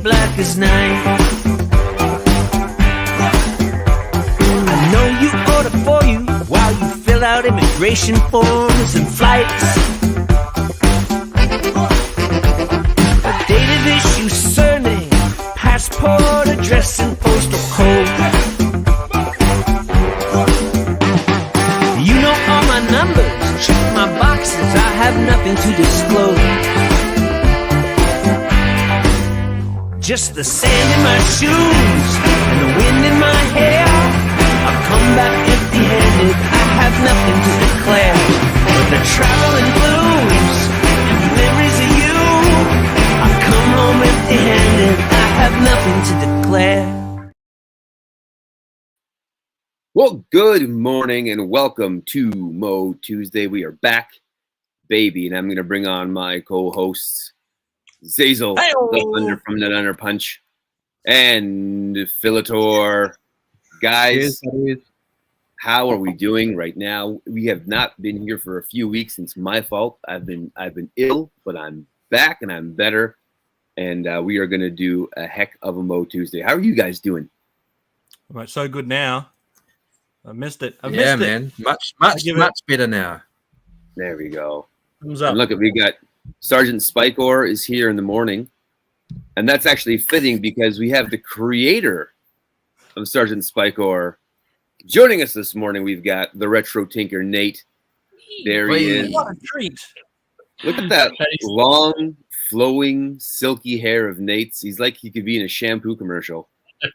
black as night. I know you order for you while you fill out immigration forms and flights. A date of issue, surname, passport, address, and postal code. You know all my numbers, check my boxes, I have nothing to disclose. Just the sand in my shoes and the wind in my hair. I'll come back empty-handed, I have nothing to declare. But the traveling blues and memories of you, I'll come home empty-handed, I have nothing to declare. Well, good morning and welcome to Motuesday. We are back, baby, and I'm going to bring on my co-hosts, Zazel, the Thunder from the Under Punch, and Filator. Guys, how are we doing right now? We have not been here for a few weeks. Since my fault. I've been ill, but I'm back and I'm better. And we are going to do a heck of a Motuesday. How are you guys doing? Right, so good now. I missed it. Yeah, man. Much better now. There we go. Thumbs up. And look, we got Sergeant Spikor is here in the morning. And that's actually fitting because we have the creator of Sergeant Spikor joining us this morning. We've got the Retro Tinker, Nate. There he is. What a treat. Look at that long, flowing, silky hair of Nate's. He's like he could be in a shampoo commercial.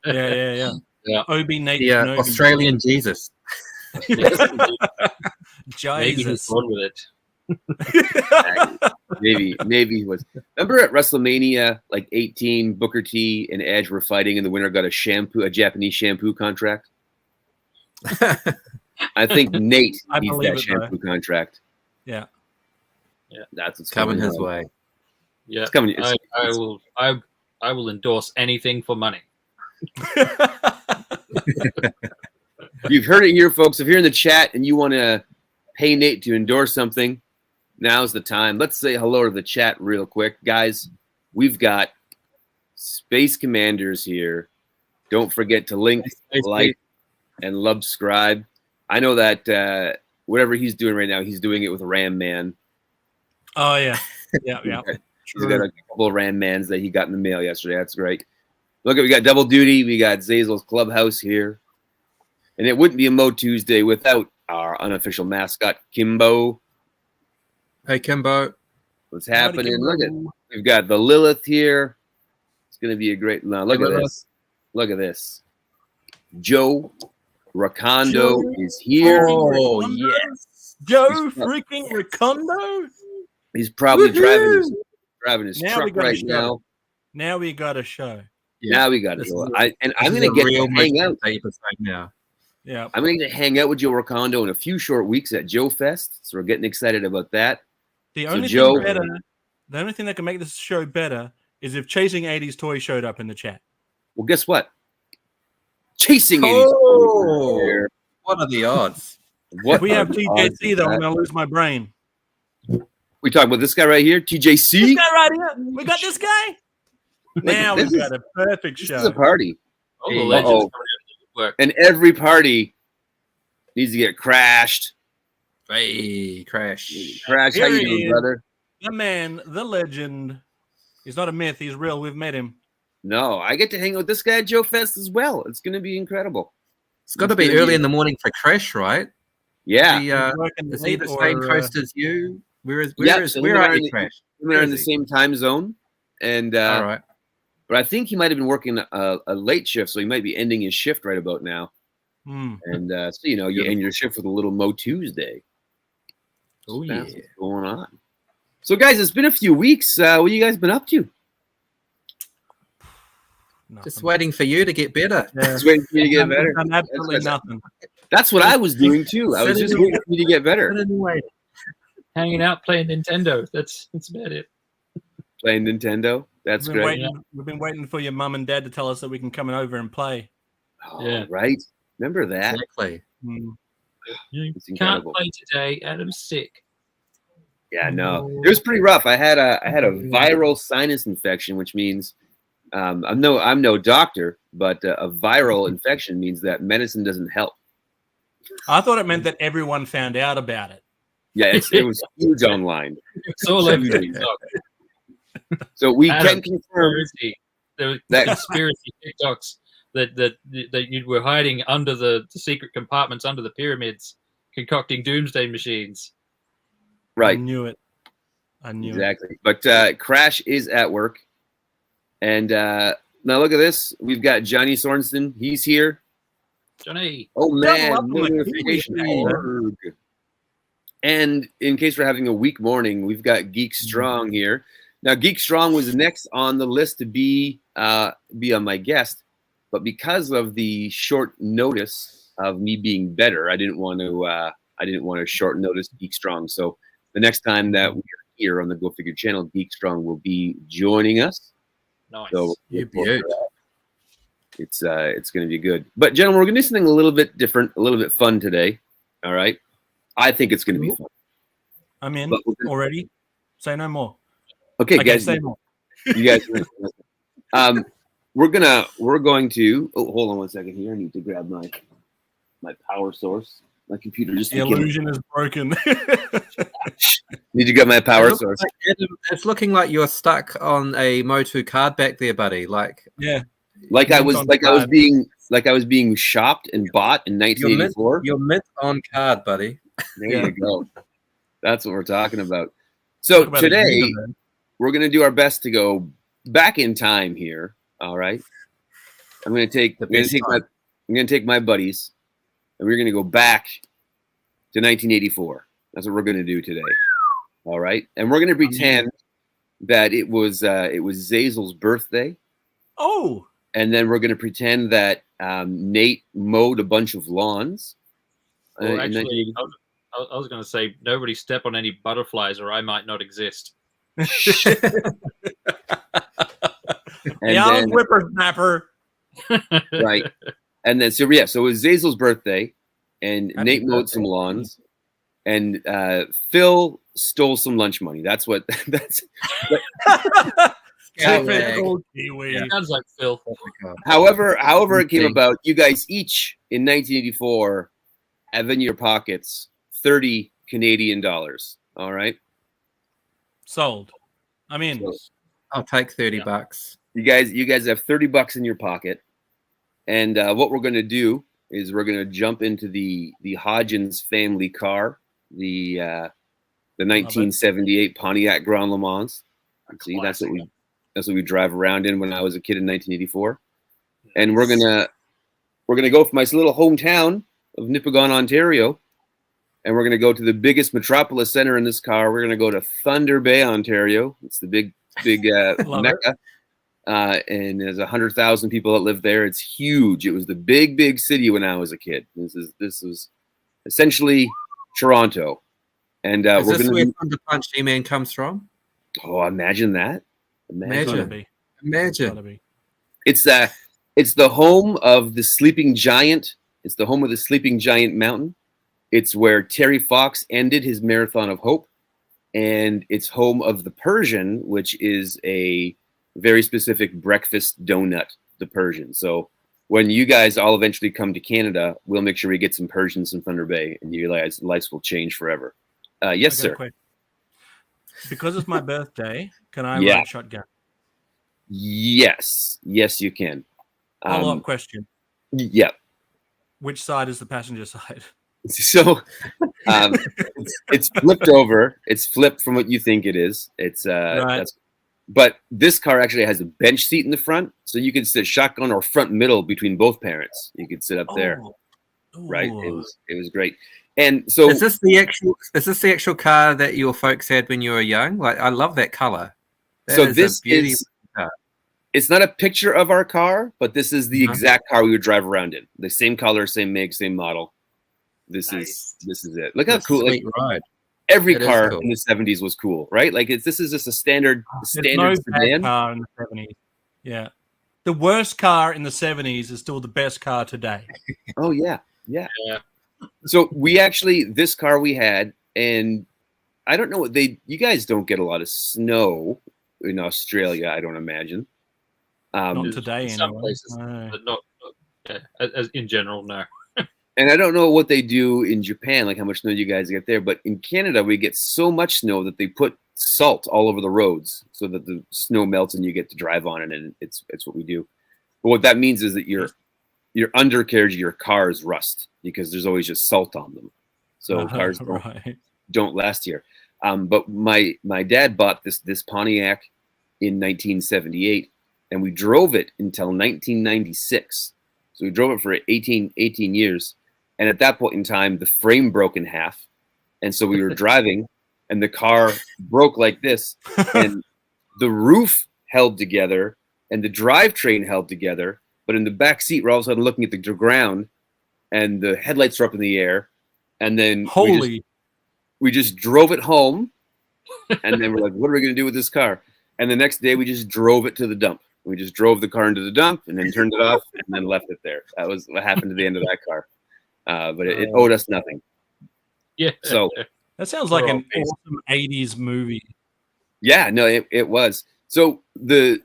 Yeah. OB Nate. The Australian Jesus. Maybe he's fun with it. Maybe he was. Remember at WrestleMania, like 18, Booker T and Edge were fighting, and the winner got a Japanese shampoo contract. I think Nate needs that shampoo contract. Yeah, that's what's coming his way. Yeah, it's coming. I will endorse anything for money. You've heard it here, folks. If you're in the chat and you want to pay Nate to endorse something, now's the time. Let's say hello to the chat real quick. Guys, we've got Space Commanders here. Don't forget to link, like, and subscribe. I know that whatever he's doing right now, he's doing it with Ram Man. Oh, yeah. Yeah. He's got a couple of Ram Mans that he got in the mail yesterday. That's great. Look, we got Double Duty. We got Zazel's Clubhouse here. And it wouldn't be a Motuesday without our unofficial mascot, Kimbo. Hey, Kimbo. What's happening? Look at, we've got the Lilith here. It's going to be a great. No, look at this. Look at this. Joe Racondo is here. Oh, yes. Joe freaking Racondo? He's probably driving his truck right now. Now we got a show. Yeah. Now we got it. I'm going to get to hang out. Now. Yeah, I'm going to hang out with Joe Racondo in a few short weeks at Joe Fest, so we're getting excited about that. The only thing that can make this show better is if Chasing 80s Toys showed up in the chat. Well, guess what? Chasing 80s Toys. What are the odds? If we have TJC, though, I'm going to lose my brain. We talking about this guy right here, TJC? This guy right here. We got this guy? Now we've got a perfect show. This is a party. Oh, the legends. And every party needs to get crashed. Hey, Crash. Crash, how you doing, brother? The man, the legend. He's not a myth. He's real. We've met him. No, I get to hang out with this guy at Joe Fest as well. It's going to be incredible. It's got to be early in the morning for Crash, right? Yeah. Is he the same coast as you? Where are you, Crash? We're in the same time zone. And all right. But I think he might have been working a late shift, so he might be ending his shift right about now. And so you end your shift with a little Motuesday. Oh, yeah. That's what's going on. So, guys, it's been a few weeks. What have you guys been up to? Nothing. Just waiting for you to get better. Yeah. Just waiting for you to get better. Absolutely nothing. That's what I was doing, too. I was just waiting for you to get better. Hanging out, playing Nintendo. That's about it. Playing Nintendo? That's great. We've been waiting for your mum and dad to tell us that we can come over and play. Oh, yeah. Right. Remember that? Exactly. You can't play today. Adam's sick. Yeah, no. It was pretty rough. I had a viral sinus infection, which means I'm no doctor, but a viral infection means that medicine doesn't help. I thought it meant that everyone found out about it. Yeah, it was huge online. It's all over TikTok. So we Adam, can confirm there were that conspiracy TikToks that you were hiding under the secret compartments under the pyramids, concocting doomsday machines. right. I knew it. Exactly. But Crash is at work. And now look at this. We've got Johnny Sorensen. He's here. Johnny. Oh, man. Double up on the Notification.org. And in case we're having a weak morning, we've got Geek Strong here. Now, Geek Strong was next on the list to be on my guest. But because of the short notice of me being better, I didn't want to short notice Geek Strong. So the next time that we're here on the Go Figure channel, Geek Strong will be joining us. Nice. So it's going to be good. But gentlemen, we're going to do something a little bit different, a little bit fun today. All right. I think it's going to be fun. I'm in already. Say no more. Okay, guys. Say more. You guys. We're going to. Oh, hold on one second here. I need to grab my power source. My computer just. The illusion is broken. Need to get my power source. It's looking like you're stuck on a Motu card back there, buddy. Like I was being shopped and bought in 1984. You're mint on card, buddy. There you go. That's what we're talking about. So today we're going to do our best to go back in time here. All right. I'm going to take my buddies and we're going to go back to 1984. That's what we're going to do today. All right. And we're going to pretend that it was Zazel's birthday. Oh. And then we're going to pretend that Nate mowed a bunch of lawns. Well, actually, I was going to say, nobody step on any butterflies or I might not exist. Whippersnapper. Right. And then, so it was Zazel's birthday, and Nate mowed some lawns, and Phil stole some lunch money. That's what, Typical Kiwi. It sounds like Phil. However it came about, you guys each in 1984 have in your pockets 30 Canadian dollars. All right. Sold. I'm in. I'll take 30 bucks. You guys have 30 bucks in your pocket. And what we're going to do is we're going to jump into the Hodgins family car, the 1978 Pontiac Grand Le Mans. See, that's what we drive around in when I was a kid in 1984. And we're gonna go from my little hometown of Nipigon, Ontario, and we're gonna go to the biggest metropolis center in this car. We're gonna go to Thunder Bay, Ontario. It's the big mecca. And there's 100,000 people that live there. It's huge. It was the big city when I was a kid. This was essentially Toronto. And is this where Thunder Punch E-Man comes from? Oh, imagine that. Imagine. It's the home of the Sleeping Giant. It's the home of the Sleeping Giant Mountain. It's where Terry Fox ended his Marathon of Hope. And it's home of the Persian, which is a very specific breakfast donut, the Persian. So when you guys all eventually come to Canada, we'll make sure we get some Persians in Thunder Bay, and you realize lives will change forever. Yes, sir. Because it's my birthday, can I ride shotgun? Yes, you can. Follow-up question. Yeah. Which side is the passenger side? So it's flipped over. It's flipped from what you think it is. It's right. But this car actually has a bench seat in the front, so you can sit shotgun or front middle between both parents. You could sit up there. Right? It was great. And so is this the actual car that your folks had when you were young? Like, I love that color. It's not a picture of our car, but this is the exact car we would drive around in. The same color, same make, same model. This is it. Look how cool! Like, ride. Every car in the 70s was cool, right? Like this is just a standard sedan. Car in the 70s. Yeah, the worst car in the 70s is still the best car today. Oh yeah. So this car we had, and I don't know what you guys don't get a lot of snow in Australia, I don't imagine. Not today, in some anyway. places, No. but not as in general. No. And I don't know what they do in Japan, like how much snow you guys get there, but in Canada we get so much snow that they put salt all over the roads so that the snow melts and you get to drive on it, and it's what we do. But what that means is that your undercarriage of your cars rust because there's always just salt on them, so cars don't last here. But my dad bought this Pontiac in 1978, and we drove it until 1996. So we drove it for 18 years. And at that point in time, the frame broke in half. And so we were driving, and the car broke like this. And the roof held together, and the drivetrain held together. But in the back seat, we're all of a sudden looking at the ground, and the headlights are up in the air. And then we just drove it home. And then we're like, what are we going to do with this car? And the next day, we just drove it to the dump. We just drove the car into the dump and then turned it off and then left it there. That was what happened to the end of that car. But it owed us nothing. Yeah. So that sounds like an awesome 80s movie. Yeah, no, it was. So there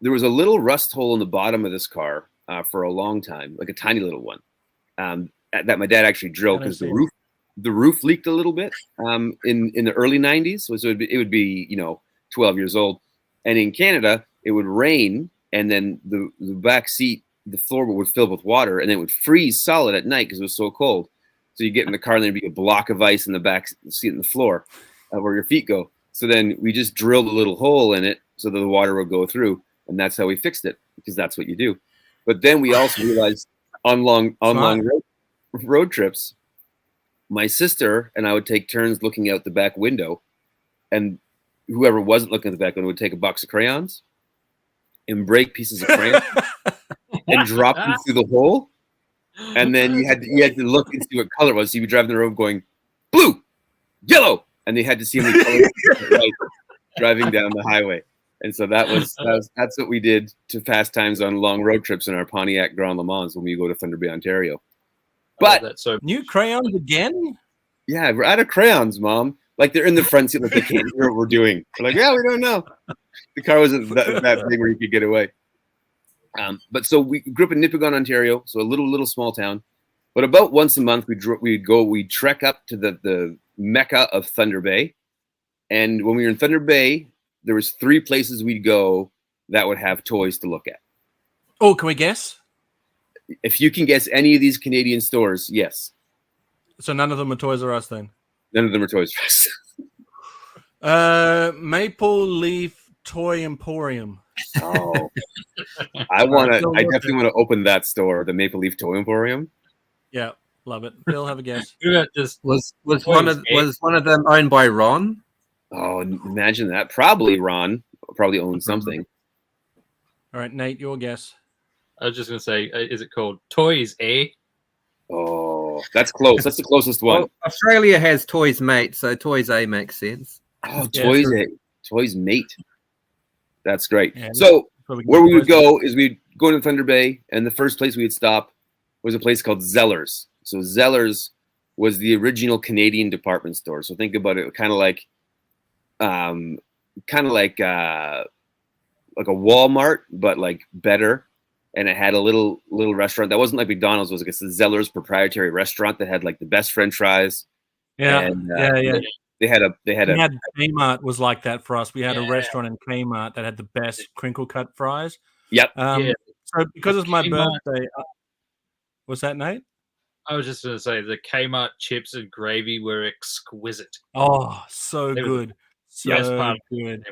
was a little rust hole in the bottom of this car for a long time, like a tiny little one, that my dad actually drilled because the roof leaked a little bit in the early 90s. So it would be 12 years old. And in Canada, it would rain, and then the back seat, the floor would fill with water, and it would freeze solid at night because it was so cold. So you get in the car, and there'd be a block of ice in the back seat in the floor where your feet go. So then we just drilled a little hole in it so that the water would go through, and that's how we fixed it, because that's what you do. But then we also realized on long road trips, my sister and I would take turns looking out the back window, and whoever wasn't looking at the back window would take a box of crayons and break pieces of crayon and drop them through the hole. And then you had to look and see what color it was. So you'd be driving the road going, blue, yellow, and they had to see how many colors driving down the highway. And so that's what we did to pass times on long road trips in our Pontiac Grand Le Mans when we go to Thunder Bay, Ontario. But new crayons again? Yeah, we're out of crayons, Mom. Like they're in the front seat, like they can't hear what we're doing. We're like, yeah, we don't know. The car wasn't that big where you could get away. But so we grew up in Nipigon, Ontario, so a little small town. But about once a month, we'd trek up to the mecca of Thunder Bay. And when we were in Thunder Bay, there was 3 places we'd go that would have toys to look at. Oh, can we guess? If you can guess any of these Canadian stores, yes. So none of them are Toys R Us then? None of them are Toys R Us. Maple Leaf Toy Emporium. Oh, I definitely want to open that store, the Maple Leaf Toy Emporium. Yeah, love it. Bill, have a guess. Was one of them owned by Ron? Oh, imagine that. Probably Ron. Probably owns something. All right, Nate, your guess. I was just going to say, is it called Toys A? Oh, that's close. That's the closest one. Well, Australia has Toys Mate, so Toys A makes sense. Oh, Toys A. Toys Mate. That's great. Yeah, so where we would go is we'd go to Thunder Bay, and the first place we'd stop was a place called Zellers. So Zellers was the original Canadian department store. So think about it, kind of like a Walmart, but like better. And it had a little restaurant that wasn't like McDonald's. It was like a Zellers proprietary restaurant that had like the best French fries. Yeah, and, yeah. They had Kmart was like that for us. We had a restaurant in Kmart that had the best crinkle cut fries. Yep. So because it's my birthday, was that, Nate? I was just going to say the Kmart chips and gravy were exquisite. Oh, so good. So good.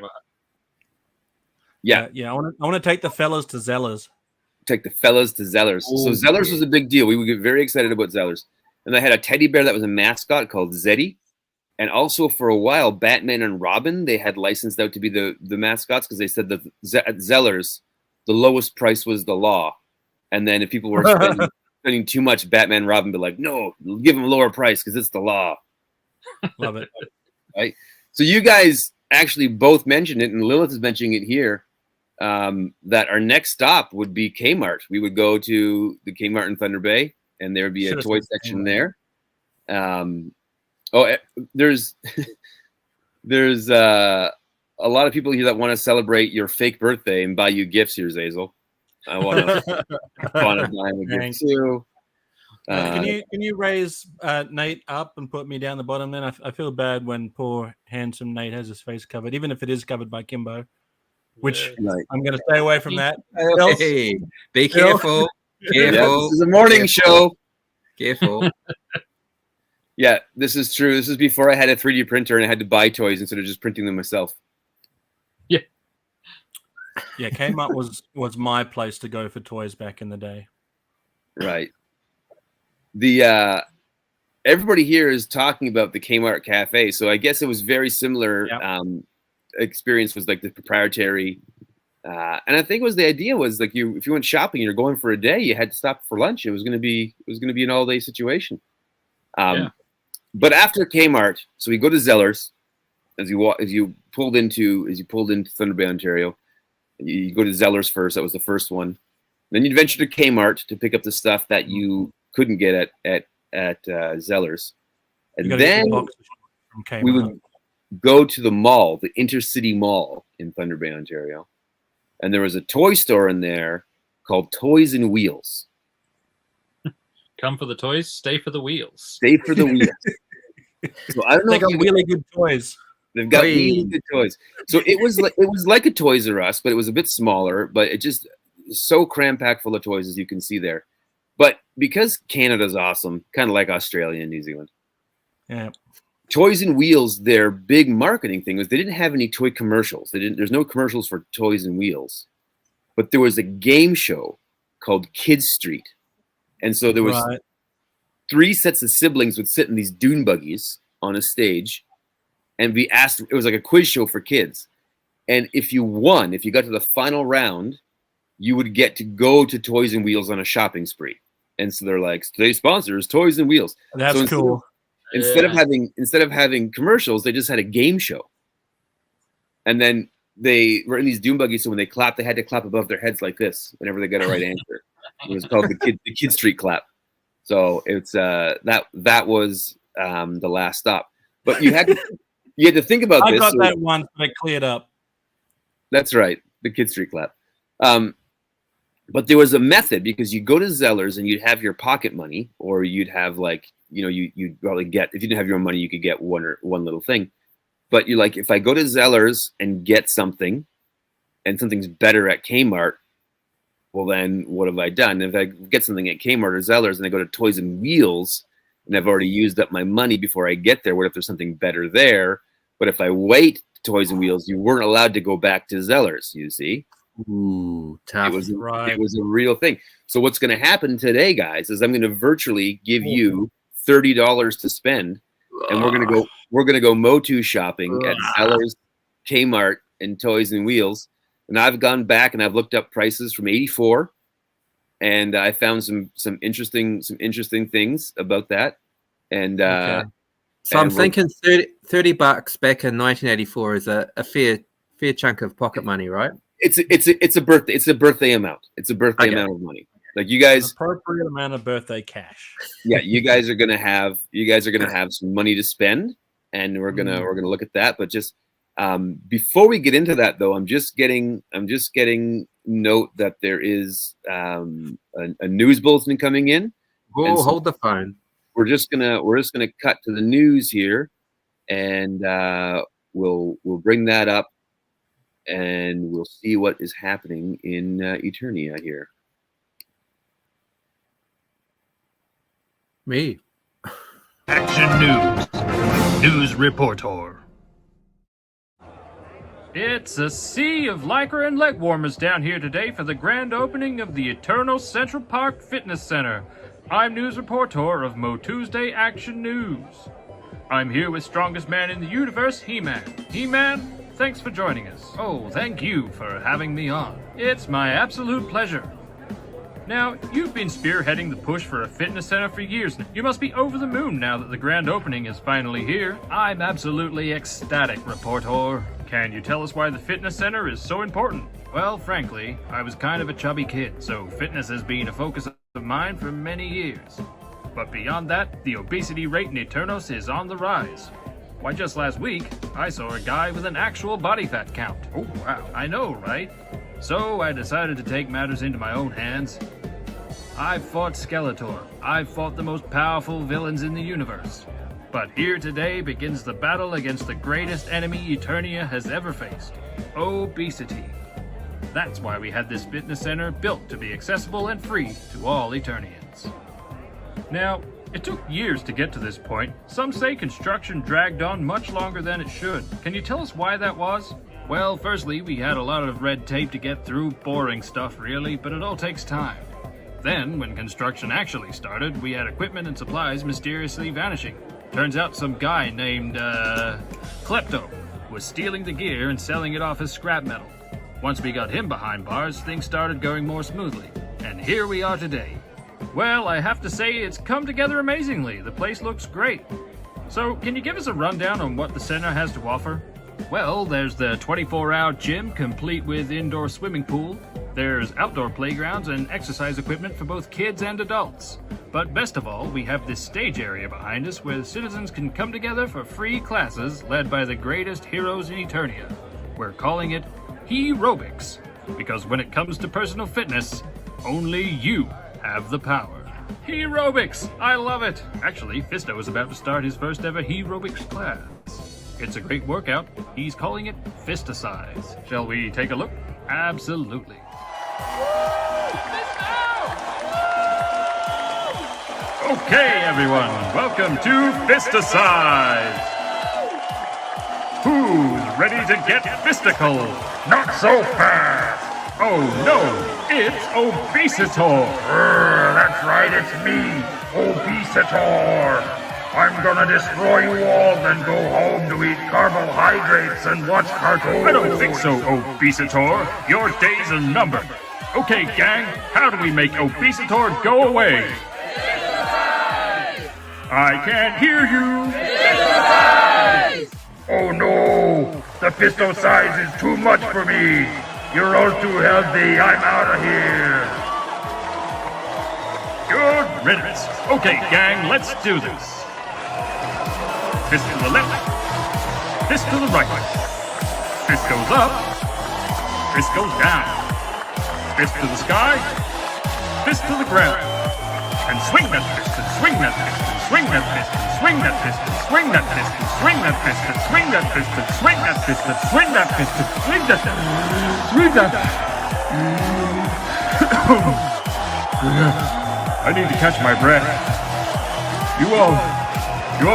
Yeah. I want to take the fellas to Zellers. Take the fellas to Zellers. So Zellers was a big deal. We would get very excited about Zellers. And they had a teddy bear that was a mascot called Zeddy. And also for a while, Batman and Robin, they had licensed out to be the mascots because they said that at Zellers, the lowest price was the law. And then if people were spending too much, Batman and Robin would be like, no, give them a lower price because it's the law. Love it. Right? So you guys actually both mentioned it, and Lilith is mentioning it here, that our next stop would be Kmart. We would go to the Kmart in Thunder Bay, and there would be a toy section there. There's a lot of people here that want to celebrate your fake birthday and buy you gifts here, Zazel. I want to buy him a gift too. Can you raise Nate up and put me down the bottom? Then I feel bad when poor handsome Nate has his face covered, even if it is covered by Kimbo. Which I'm going to stay away from that. Hey, be careful. Careful. Yeah, this is a morning show. Careful. Yeah, this is true. This is before I had a 3D printer and I had to buy toys instead of just printing them myself. Yeah. Yeah, Kmart was my place to go for toys back in the day. Right. The everybody here is talking about the Kmart Cafe, so I guess it was very similar. Experience was like the proprietary, and I think the idea was like if you went shopping and you're going for a day, you had to stop for lunch. It was going to be an all day situation. But after Kmart, so we go to Zellers as you pulled into Thunder Bay, Ontario. You go to Zellers first. That was the first one. Then you'd venture to Kmart to pick up the stuff that you couldn't get at Zellers, and then we would go to the mall, the Intercity Mall in Thunder Bay, Ontario, and there was a toy store in there called Toys and Wheels. Come for the toys, stay for the wheels. Stay for the wheels. So I don't know. They got really good toys. They've got really good toys. So it was like a Toys R Us, but it was a bit smaller. But it just so cram packed full of toys, as you can see there. But because Canada's awesome, kind of like Australia and New Zealand. Yeah. Toys and Wheels, their big marketing thing was they didn't have any toy commercials. There's no commercials for Toys and Wheels, but there was a game show called Kids Street, and so there was 3 sets of siblings would sit in these dune buggies on a stage, and be asked. It was like a quiz show for kids, and if you got to the final round, you would get to go to Toys and Wheels on a shopping spree. And so they're like, today's sponsor is Toys and Wheels. That's cool. Instead of having commercials, they just had a game show. And then they were in these dune buggies, so when they clapped, they had to clap above their heads like this whenever they got a right answer. It was called the Kid Street clap. So it's that was the last stop. But you had to think about this. I got that once, but it cleared up. That's right, the Kid Street clap. But there was a method, because you go to Zellers and you'd have your pocket money, or you'd have you'd probably get, if you didn't have your own money, you could get one little thing. But you're like, if I go to Zellers and get something and something's better at Kmart, well, then what have I done? If I get something at Kmart or Zellers and I go to Toys and Wheels and I've already used up my money before I get there, what if there's something better there? But if I wait Toys and Wheels, you weren't allowed to go back to Zellers, you see? Ooh, tough. It was a real thing. So what's going to happen today, guys, is I'm going to virtually give you $30 to spend, and we're going to go motu shopping at Zellers, Kmart, and Toys and Wheels. And I've gone back and I've looked up prices from '84, and I found some interesting things about that. And so I'm thinking $30 back in 1984 is a fair chunk of pocket money, right? It's a birthday amount. It's a birthday amount of money. Like you guys, an appropriate amount of birthday cash. Yeah, you guys are gonna have some money to spend, and we're gonna look at that. But just before we get into that, though, I'm just getting note that there is a news bulletin coming in. Whoa, so hold the phone. We're just gonna cut to the news here, and we'll bring that up. And we'll see what is happening in Eternia here. Me. Action News Reporter. It's a sea of lycra and leg warmers down here today for the grand opening of the Eternal Central Park Fitness Center. I'm news reporter of Motuesday Action News. I'm here with strongest man in the universe, He-Man. He-Man, thanks for joining us. Oh, thank you for having me on. It's my absolute pleasure. Now, you've been spearheading the push for a fitness center for years now. You must be over the moon now that the grand opening is finally here. I'm absolutely ecstatic, reporter. Can you tell us why the fitness center is so important? Well, frankly, I was kind of a chubby kid, so fitness has been a focus of mine for many years. But beyond that, the obesity rate in Eternos is on the rise. Why, just last week, I saw a guy with an actual body fat count. Oh, wow. I know, right? So I decided to take matters into my own hands. I fought Skeletor. I fought the most powerful villains in the universe. But here today begins the battle against the greatest enemy Eternia has ever faced. Obesity. That's why we had this fitness center built to be accessible and free to all Eternians. Now, it took years to get to this point. Some say construction dragged on much longer than it should. Can you tell us why that was? Well, firstly, we had a lot of red tape to get through, boring stuff really, but it all takes time. Then, when construction actually started, we had equipment and supplies mysteriously vanishing. Turns out some guy named, Klepto was stealing the gear and selling it off as scrap metal. Once we got him behind bars, things started going more smoothly. And here we are today. Well, I have to say it's come together amazingly. The place looks great. So, can you give us a rundown on what the center has to offer? Well, there's the 24-hour gym complete with indoor swimming pool. There's outdoor playgrounds and exercise equipment for both kids and adults. But best of all, we have this stage area behind us where citizens can come together for free classes led by the greatest heroes in Eternia. We're calling it Herobics, because when it comes to personal fitness, only you have the power. Herobics! I love it! Actually, Fisto is about to start his first ever Herobics class. It's a great workout. He's calling it Fisticize. Shall we take a look? Absolutely. Okay, everyone, welcome to Fisticize. Who's ready to get fistical? Not so fast! Oh no, it's Obesitor. That's right, it's me, Obesitor. I'm gonna destroy you all, then go home to eat carbohydrates and watch cartoons. I don't think so, Obesitor. Your days are numbered. Okay, gang, how do we make Obesitor go away? I can't hear you. Oh no, the pistol size is too much for me. You're all too healthy, I'm out of here. Good riddance. Okay, gang, let's do this. Fist to the left. Fist to the right. Fist goes up. Fist goes down. Fist to the sky. Fist to the ground. And swing that fist, and swing that fist, and swing that fist, and swing that fist, and swing that fist, and swing that fist, and swing that fist, and swing that fist, and swing that fist, and swing that I need to catch my breath. You all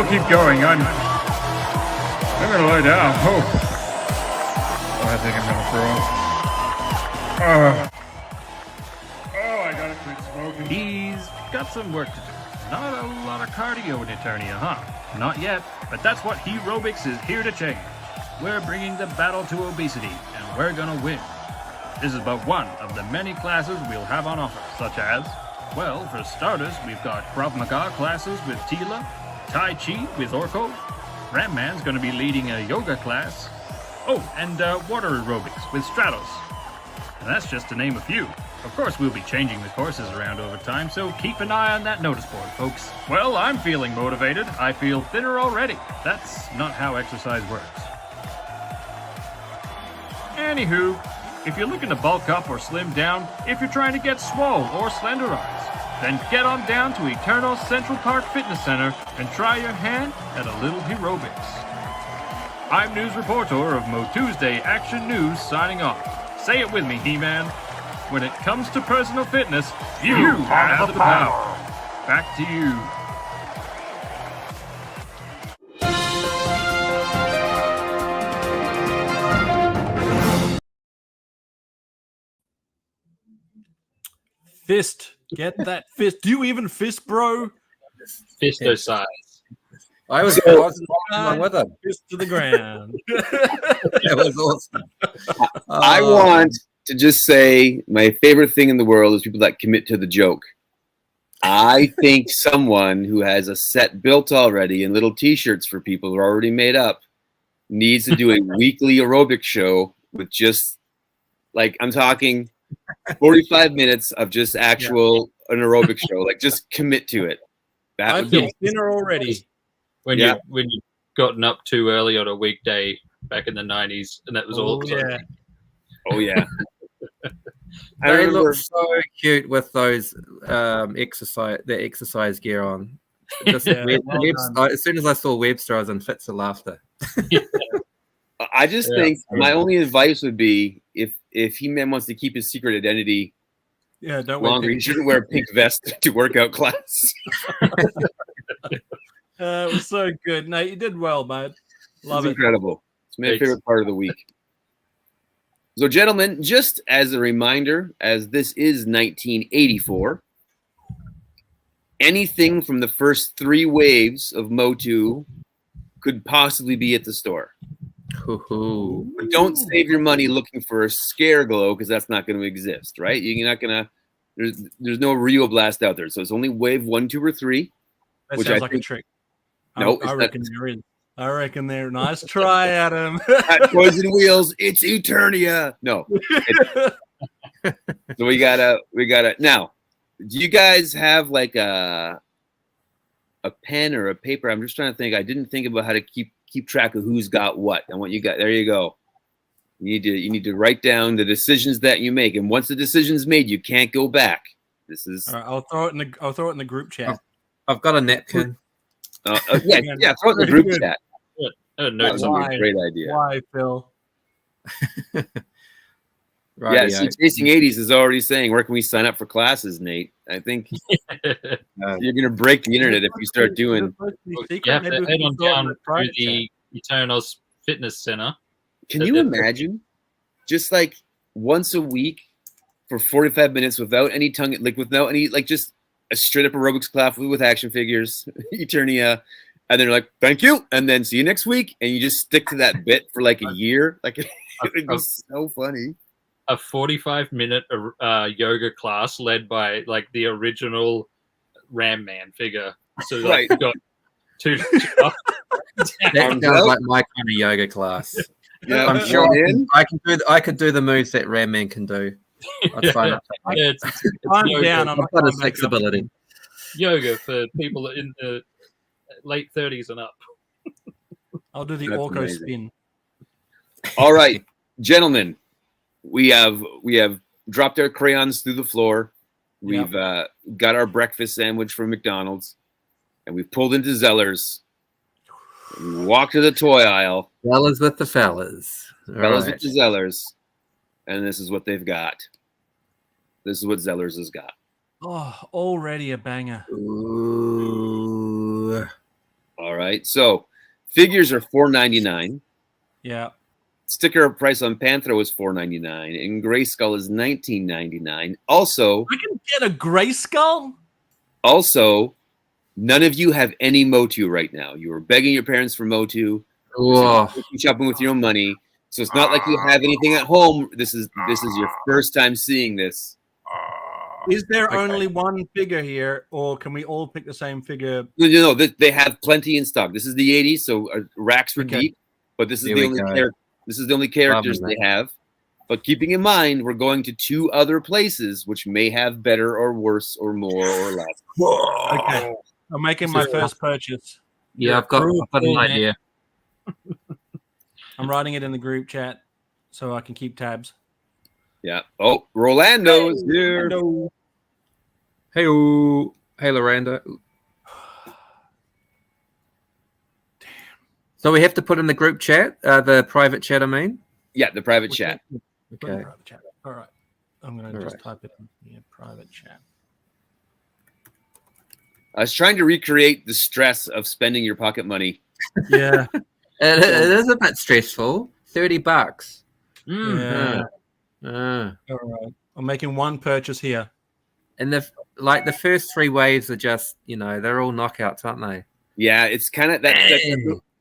keep going. I'm gonna lie down. Oh, I think I'm gonna throw up. I gotta quit smoking. He's got some work to do. Not a lot of cardio in Eternia, huh? Not yet, but that's what Herobics is here to change. We're bringing the battle to obesity, and we're gonna win. This is but one of the many classes we'll have on offer, such as, well, for starters, we've got Krav Maga classes with Tila, Tai Chi with Orko, Ram Man's gonna be leading a yoga class, oh, and water aerobics with Stratos. And that's just to name a few. Of course, we'll be changing the courses around over time, so keep an eye on that notice board, folks. Well, I'm feeling motivated. I feel thinner already. That's not how exercise works. Anywho, if you're looking to bulk up or slim down, if you're trying to get swole or slenderized, then get on down to Eternal Central Park Fitness Center and try your hand at a little Herobics. I'm news reporter of Motuesday Action News signing off. Say it with me, He-Man. When it comes to personal fitness, you have the power. Back to you. Fist. Get that fist. Do you even fist, bro? Fisto size. I was along with him. Fist to the ground. That was awesome. I want to just say my favorite thing in the world is people that commit to the joke. I think someone who has a set built already and little t-shirts for people who are already made up needs to do a weekly aerobic show with just, like, I'm talking 45 minutes of just actual an aerobic show. Like, just commit to it. That I would feel be thinner already. When you gotten up too early on a weekday back in the 90s, and that was all. Yeah. Oh yeah. I They remember. look so cute with those exercise gear on. Just Yeah, well done. as soon as I saw Webster, I was in fits of laughter. I just think my only advice would be if He-Man wants to keep his secret identity Yeah, don't wear longer, he pink. shouldn't wear a pink vest to workout class. It was so good. No, you did well, mate. Love It's it. incredible. It's my Thanks. favorite part of the week. So, gentlemen, just as a reminder, as this is 1984, anything from the first 3 waves of Motu could possibly be at the store. Hoo-hoo. But don't save your money looking for a scare glow because that's not going to exist, right? You're not going to. There's no Rio Blast out there, so it's only wave 1, 2, or 3. That Which sounds I like a think- trick. No, I it's not. reckon there is. I reckon there. Nice try, Adam. At Poison Wheels, it's Eternia. No. So we gotta now. Do you guys have like a pen or a paper? I'm just trying to think. I didn't think about how to keep track of who's got what and what you got. There you go. You need to write down the decisions that you make, and once the decision's made, you can't go back. This is All right, I'll throw it in the group chat. I've got a napkin. yeah, throw it in the group chat. No, That was Why? a great idea. Why, Phil? Right. Yeah, see, Chasing 80s is already saying, where can we sign up for classes, Nate? I think you're going to break the internet if you start doing. You have to head on down to the Eternals Fitness Center. Can you imagine just like once a week for 45 minutes without any tongue, like without any, like just a straight up aerobics class with action figures, Eternia, and then you're like, thank you, and then see you next week, and you just stick to that bit for like a year. Like it would be so funny. A 45-minute yoga class led by like the original Ram Man figure. So like, Right. got two. That sounds like my kind of yoga class. Yeah, I'm sure I could do the moves that Ram Man can do. I'd sign up. It's I'm yoga, down. I've got his flexibility. yoga for people in the late 30s and up. I'll do the That's Orco amazing. spin. All right, gentlemen, we have dropped our crayons through the floor. We've got our breakfast sandwich from McDonald's, and we've pulled into Zeller's. We walked to the toy aisle. Fellas with the fellas. Fellas Right. with the Zellers, and this is what they've got. This is what Zellers has got. Oh, already a banger. Ooh. All right, so figures are $4.99. Yeah. Sticker price on Panthro is $4.99, and Grayskull is $19.99. Also, I can get a gray skull. none of you have any Motu right now. You were begging your parents for Motu. Whoa. You're shopping with your own money, so it's not like you have anything at home. This is your first time seeing this. Is there only one figure here, or can we all pick the same figure? No, they have plenty in stock. This is the '80s, so racks were Okay. deep, but this is Here the we only go. this is the only characters Lovely. they have. But keeping in mind, we're going to 2 other places which may have better or worse or more or less. Okay. I'm making my first purchase. Yeah, I've got an idea. I'm writing it in the group chat so I can keep tabs. Yeah. Oh, Rolando is here. No. Hey, Loranda. So we have to put in the group chat, the private chat, I mean? Yeah, the private chat. Put in Okay. private chat. All right. I'm going to All just right. type it in here, private chat. I was trying to recreate the stress of spending your pocket money. Yeah. It is a bit stressful. $30. Yeah. Uh, All right. I'm making one purchase here. and the first 3 waves are just, they're all knockouts, aren't they? Yeah, it's kind of that.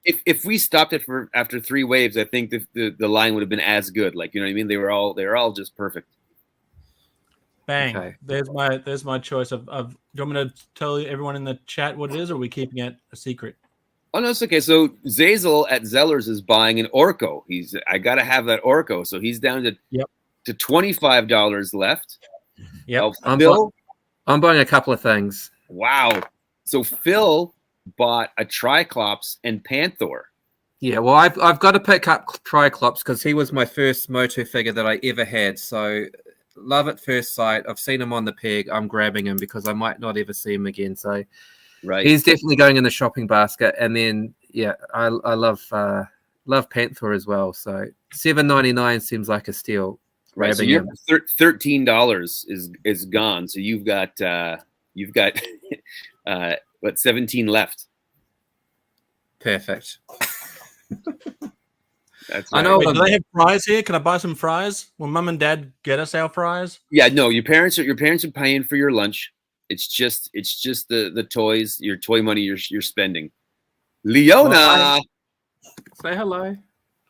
If we stopped it after 3 waves, I think the line would have been as good. Like, you know what I mean? They were all just perfect. Bang. Okay. There's my choice of do you want me to tell everyone in the chat what it is, or are we keeping it a secret? Oh no, it's okay. So Zazel at Zellers is buying an Orco. I gotta have that Orco. So he's down to $25 left. Yep. Oh, Phil, I'm buying a couple of things. wow. So Phil bought a Triclops and Panther. Yeah, well, I've got to pick up Triclops because he was my first Motu figure that I ever had. So, love at first sight. I've seen him on the peg. I'm grabbing him because I might not ever see him again. So, he's definitely going in the shopping basket. And then, yeah, I love Panther as well. So, $7.99 seems like a steal. Right, so your $13 is gone. So you've got what, 17 left. Perfect. That's I know. Wait, do they have fries here? Can I buy some fries? Will Mum and Dad get us our fries? Yeah, no. Your parents are paying for your lunch. It's just the toys, your toy money you're spending. Leona, well, say hello.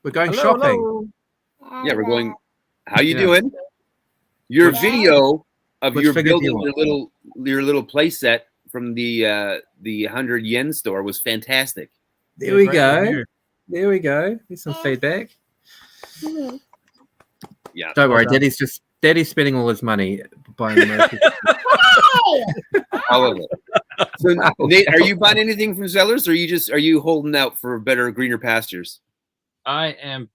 We're going shopping. Hello. Yeah, we're going. How you doing? Your video of your building your little play set from the 100 yen store was fantastic. There we go. There we go. Here's some feedback. Yeah. Don't worry, Daddy's spending all his money buying all of it. So, Nate, are you buying anything from Zellers, or are you holding out for better, greener pastures? I am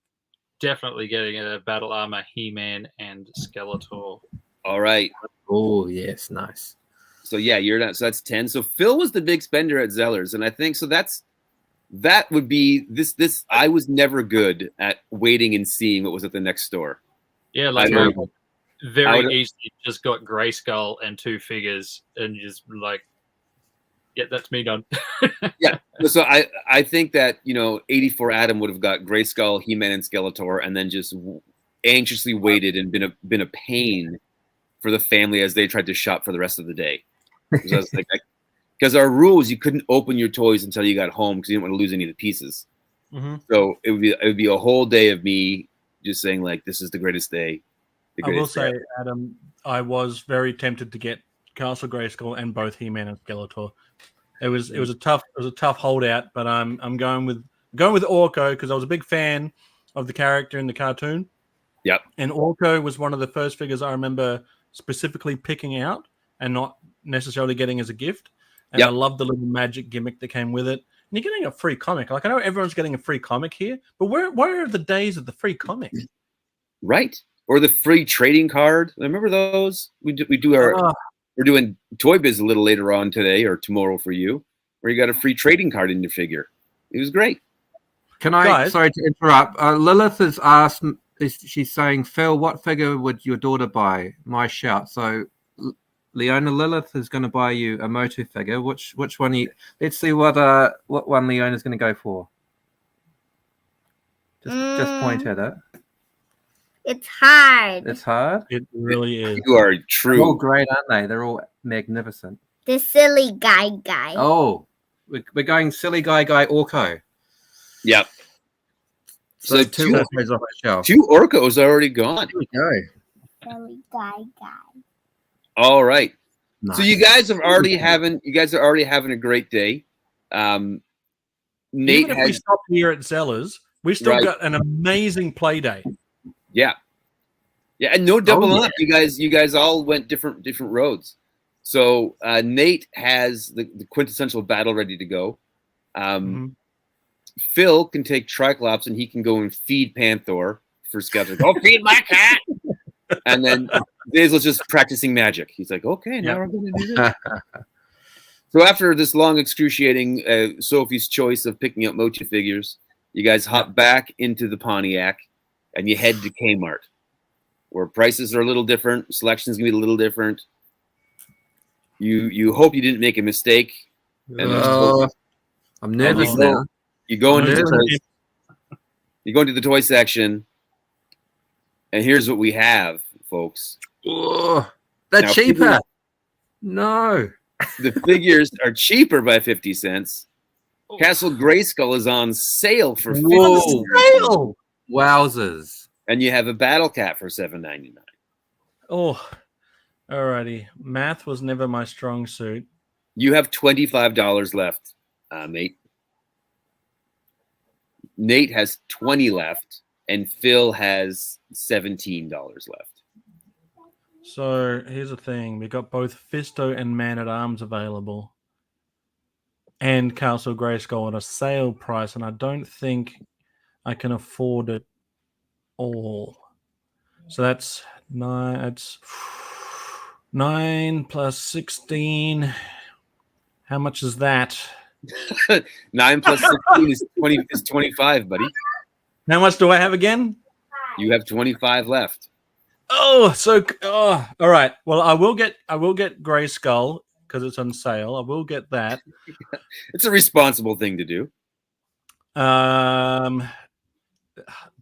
definitely getting a Battle Armor He-Man and Skeletor. All right. Oh yes, nice. So yeah, you're not. So that's 10. So Phil was the big spender at Zellers, and I think so. That would be this. I was never good at waiting and seeing what was at the next store. Yeah, like very easily just got Grayskull and 2 figures, and just like, yeah, that's me done. Yeah. So I think that 84 Adam would have got Grayskull, He-Man, and Skeletor, and then just anxiously waited and been a pain for the family as they tried to shop for the rest of the day. Because our rule was you couldn't open your toys until you got home because you didn't want to lose any of the pieces. Mm-hmm. So it would be a whole day of me just saying like, this is the greatest day. I will say, Adam, I was very tempted to get Castle Grayskull and both He-Man and Skeletor. It was a tough holdout, but I'm going with Orko because I was a big fan of the character in the cartoon. Yep. And Orko was one of the first figures I remember specifically picking out and not necessarily getting as a gift. And I love the little magic gimmick that came with it. And you're getting a free comic. Like I know everyone's getting a free comic here, but where are the days of the free comic? Right. Or the free trading card. Remember those? We're doing Toy Biz a little later on today or tomorrow for you, where you got a free trading card in your figure. It was great. Can I? Sorry to interrupt. Lilith has asked. She's saying, Phil, what figure would your daughter buy? My shout. So, Leona, Lilith is going to buy you a Motu figure. Which one? Let's see what one Leona's going to go for. Just point at it. It's hard. It's hard? It really is. You are true. They're all great, aren't they? They're all magnificent. The silly guy. Oh, we're going silly guy Orko. Yep. So two Orkos off the shelf. 2 Orkos already gone. Here we go. Silly guy. All right. Nice. So you guys are already having a great day. Nate, even if we stop here at Zellers, we still got an amazing play day. Yeah, and no double up. You guys all went different roads. So Nate has the quintessential battle ready to go. Phil can take Triclops and he can go and feed Panther for Skeletor. Go feed my cat. And then Basil's just practicing magic. He's like, okay, now we're going to do this. So after this long, excruciating Sophie's choice of picking up Motu figures, you guys hop back into the Pontiac and you head to Kmart, where prices are a little different, selection's gonna be a little different. You hope you didn't make a mistake. And I'm nervous now. You go into the toy section, and here's what we have, folks. They're cheaper. No. The figures are cheaper by 50 cents. Castle Grayskull is on sale for 50 cents. Wowzers. And you have a Battle Cat for $7.99. Oh, alrighty. Math was never my strong suit. You have $25 left, mate. Nate has 20 left, and Phil has $17 left. So here's the thing: we got both Fisto and Man at Arms available, and Castle Grayskull at a sale price, and I don't think I can afford it all. So that's 9. That's 9 plus 16. How much is that? 9 plus 16 is 20. Is 25, buddy. How much do I have again? You have 25 left. Oh, all right. Well, I will get Grayskull because it's on sale. I will get that. It's a responsible thing to do.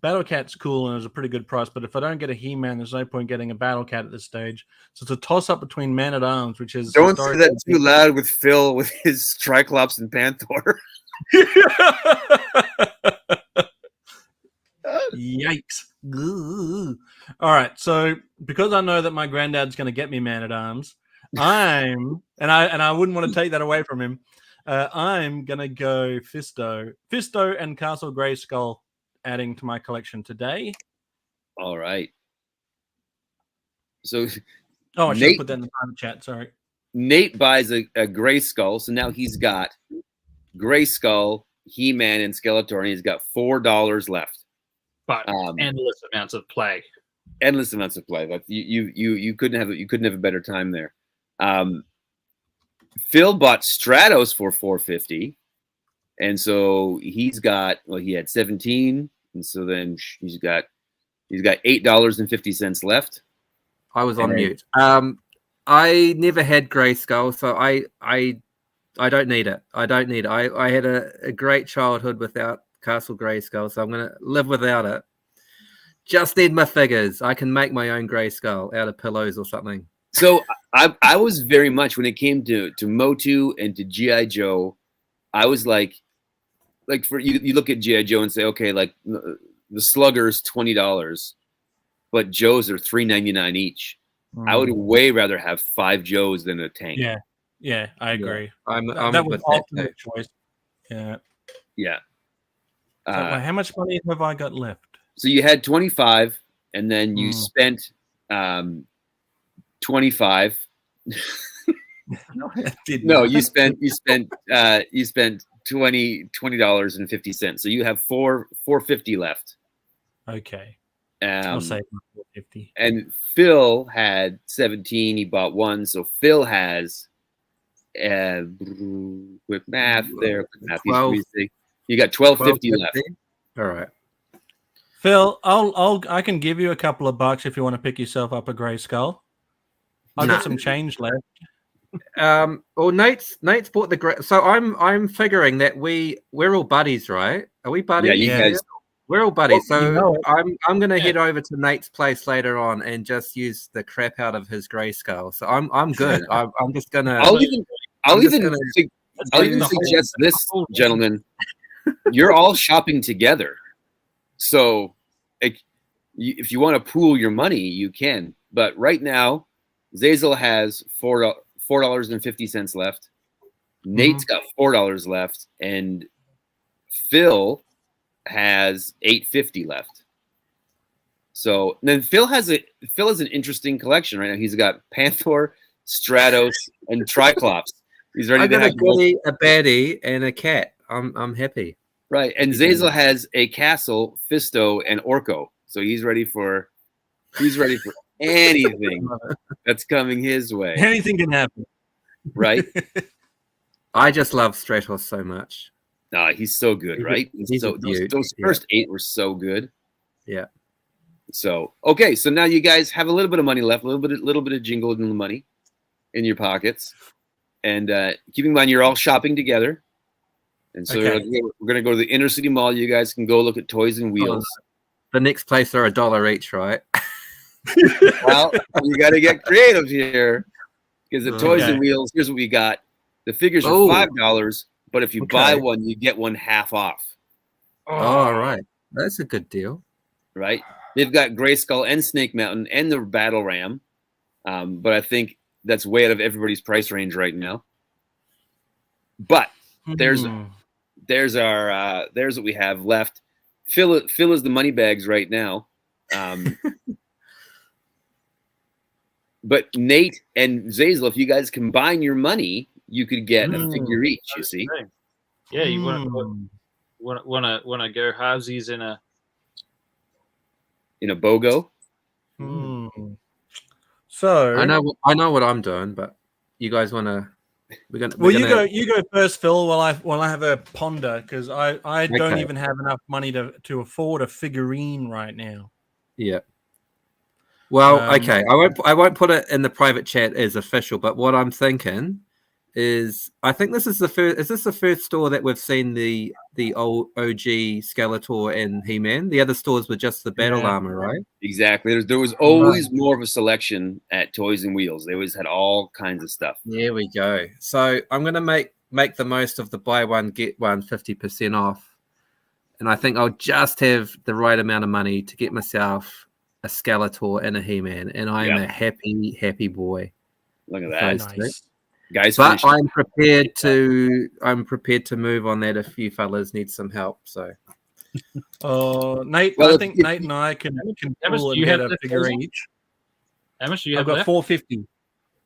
Battle Cat's cool and it's a pretty good price, but if I don't get a He-Man, there's no point getting a Battle Cat at this stage. So it's a toss-up between Man at Arms, which is don't say that too loud with Phil with his Triclops and Panther. Yikes! All right, so because I know that my granddad's going to get me Man at Arms, I wouldn't want to take that away from him. I'm gonna go Fisto and Castle Grayskull, adding to my collection today. All right. So, I should put that in the private chat. Sorry. Nate buys a Grayskull, so now he's got Grayskull, He-Man, and Skeletor, and he's got $4 left. But endless amounts of play. Endless amounts of play. Like you couldn't have a better time there. Phil bought Stratos for $4.50, and so he had 17, and so then he's got $8.50 left. I was on mute. I never had Grayskull, so I don't need it. I had a great childhood without Castle Grayskull, so I'm gonna live without it. Just need my figures. I can make my own Grayskull out of pillows or something. So I was very much, when it came to Motu and to G.I. Joe, I was like for you look at G.I. Joe and say, okay, like the Slugger's $20, but Joes are $3.99 each. I would way rather have 5 Joes than a tank. Yeah, I agree. I'm that was with ultimate choice. Yeah. So how much money have I got left? So you had 25, and then you spent 25. No, you spent $20.50. So you have $4.50 left. Okay. I'll save my $4.50. And Phil had 17. He bought 1, so Phil has quick math there. Quick math. You got $12.50 left. All right. Phil, I can give you a couple of bucks if you want to pick yourself up a Grayskull. I've got some change left. Well, Nate's bought the gray. So I'm figuring that we're all buddies, right? Are we buddies? Yeah, you guys. We're all buddies. So I'm gonna head over to Nate's place later on and just use the crap out of his Grayskull. So I'm good. I'm just gonna. I'll even suggest this, gentlemen. You're all shopping together, so if you want to pool your money, you can. But right now, Zazel has $4.50 left. Nate's got $4 left, and Phil has $8.50 left. So then Phil has an interesting collection right now. He's got Panther, Stratos, and Triclops. He's ready to have a baddie and a cat. I'm happy. Right, and Zazel has a Castle, Fisto, and Orko. So he's ready for anything that's coming his way. Anything can happen. Right? I just love Stratos so much. He's so good, right? Those first 8 were so good. Yeah. So okay, so now you guys have a little bit of money left, a little bit of jingle in the money in your pockets, and keep in mind you're all shopping together. And so we're going to go to the inner city mall. You guys can go look at Toys and Wheels. The next place are $1 each, right? Well, you got to get creative here, because at Toys and Wheels, here's what we got. The figures are $5, but if you buy one, you get one half off. All right. That's a good deal. Right? They've got Grayskull and Snake Mountain and the Battle Ram, but I think that's way out of everybody's price range right now. But there's what we have left. Phil is the money bags right now. But Nate and Zazel, if you guys combine your money, you could get a figure each. You see? Yeah, you want to go halvesies in a BOGO. So I know what I'm doing, but you guys want to? You go first, Phil. While I have a ponder, because I don't even have enough money to afford a figurine right now. Yeah. Well, okay. I won't put it in the private chat as official, but what I'm thinking is, I think this is the first. Is this the first store that we've seen the old OG Skeletor and He-Man? The other stores were just the battle armor, right? Exactly. There was always more of a selection at Toys and Wheels. They always had all kinds of stuff. There we go. So I'm gonna make the most of the buy one get one 50% off, and I think I'll just have the right amount of money to get myself a Skeletor and a He-Man, and I am a happy boy. Look at that. Nice. Guys, but I'm prepared to move on that if you fellas need some help. So, Nate, I think Nate and I can pull and get a figure each. How much do you have? I've got $4.50.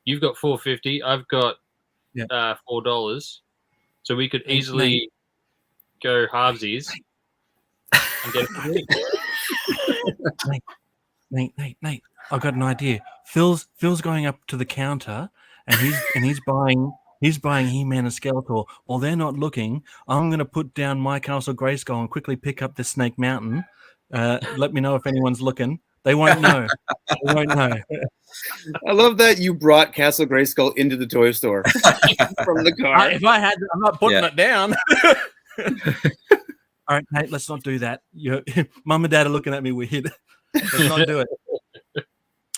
You've got $4.50. I've got $4. So we could easily go halvesies and get a figure. Nate, I've got an idea. Phil's going up to the counter and he's buying He-Man and Skeletor. While they're not looking, I'm going to put down my Castle Grayskull and quickly pick up the Snake Mountain. Let me know if anyone's looking. They won't know. They won't know. I love that you brought Castle Grayskull into the toy store from the car. If I had, I'm not putting it down. All right, Nate, let's not do that. Mum and Dad are looking at me weird. Let's not do it.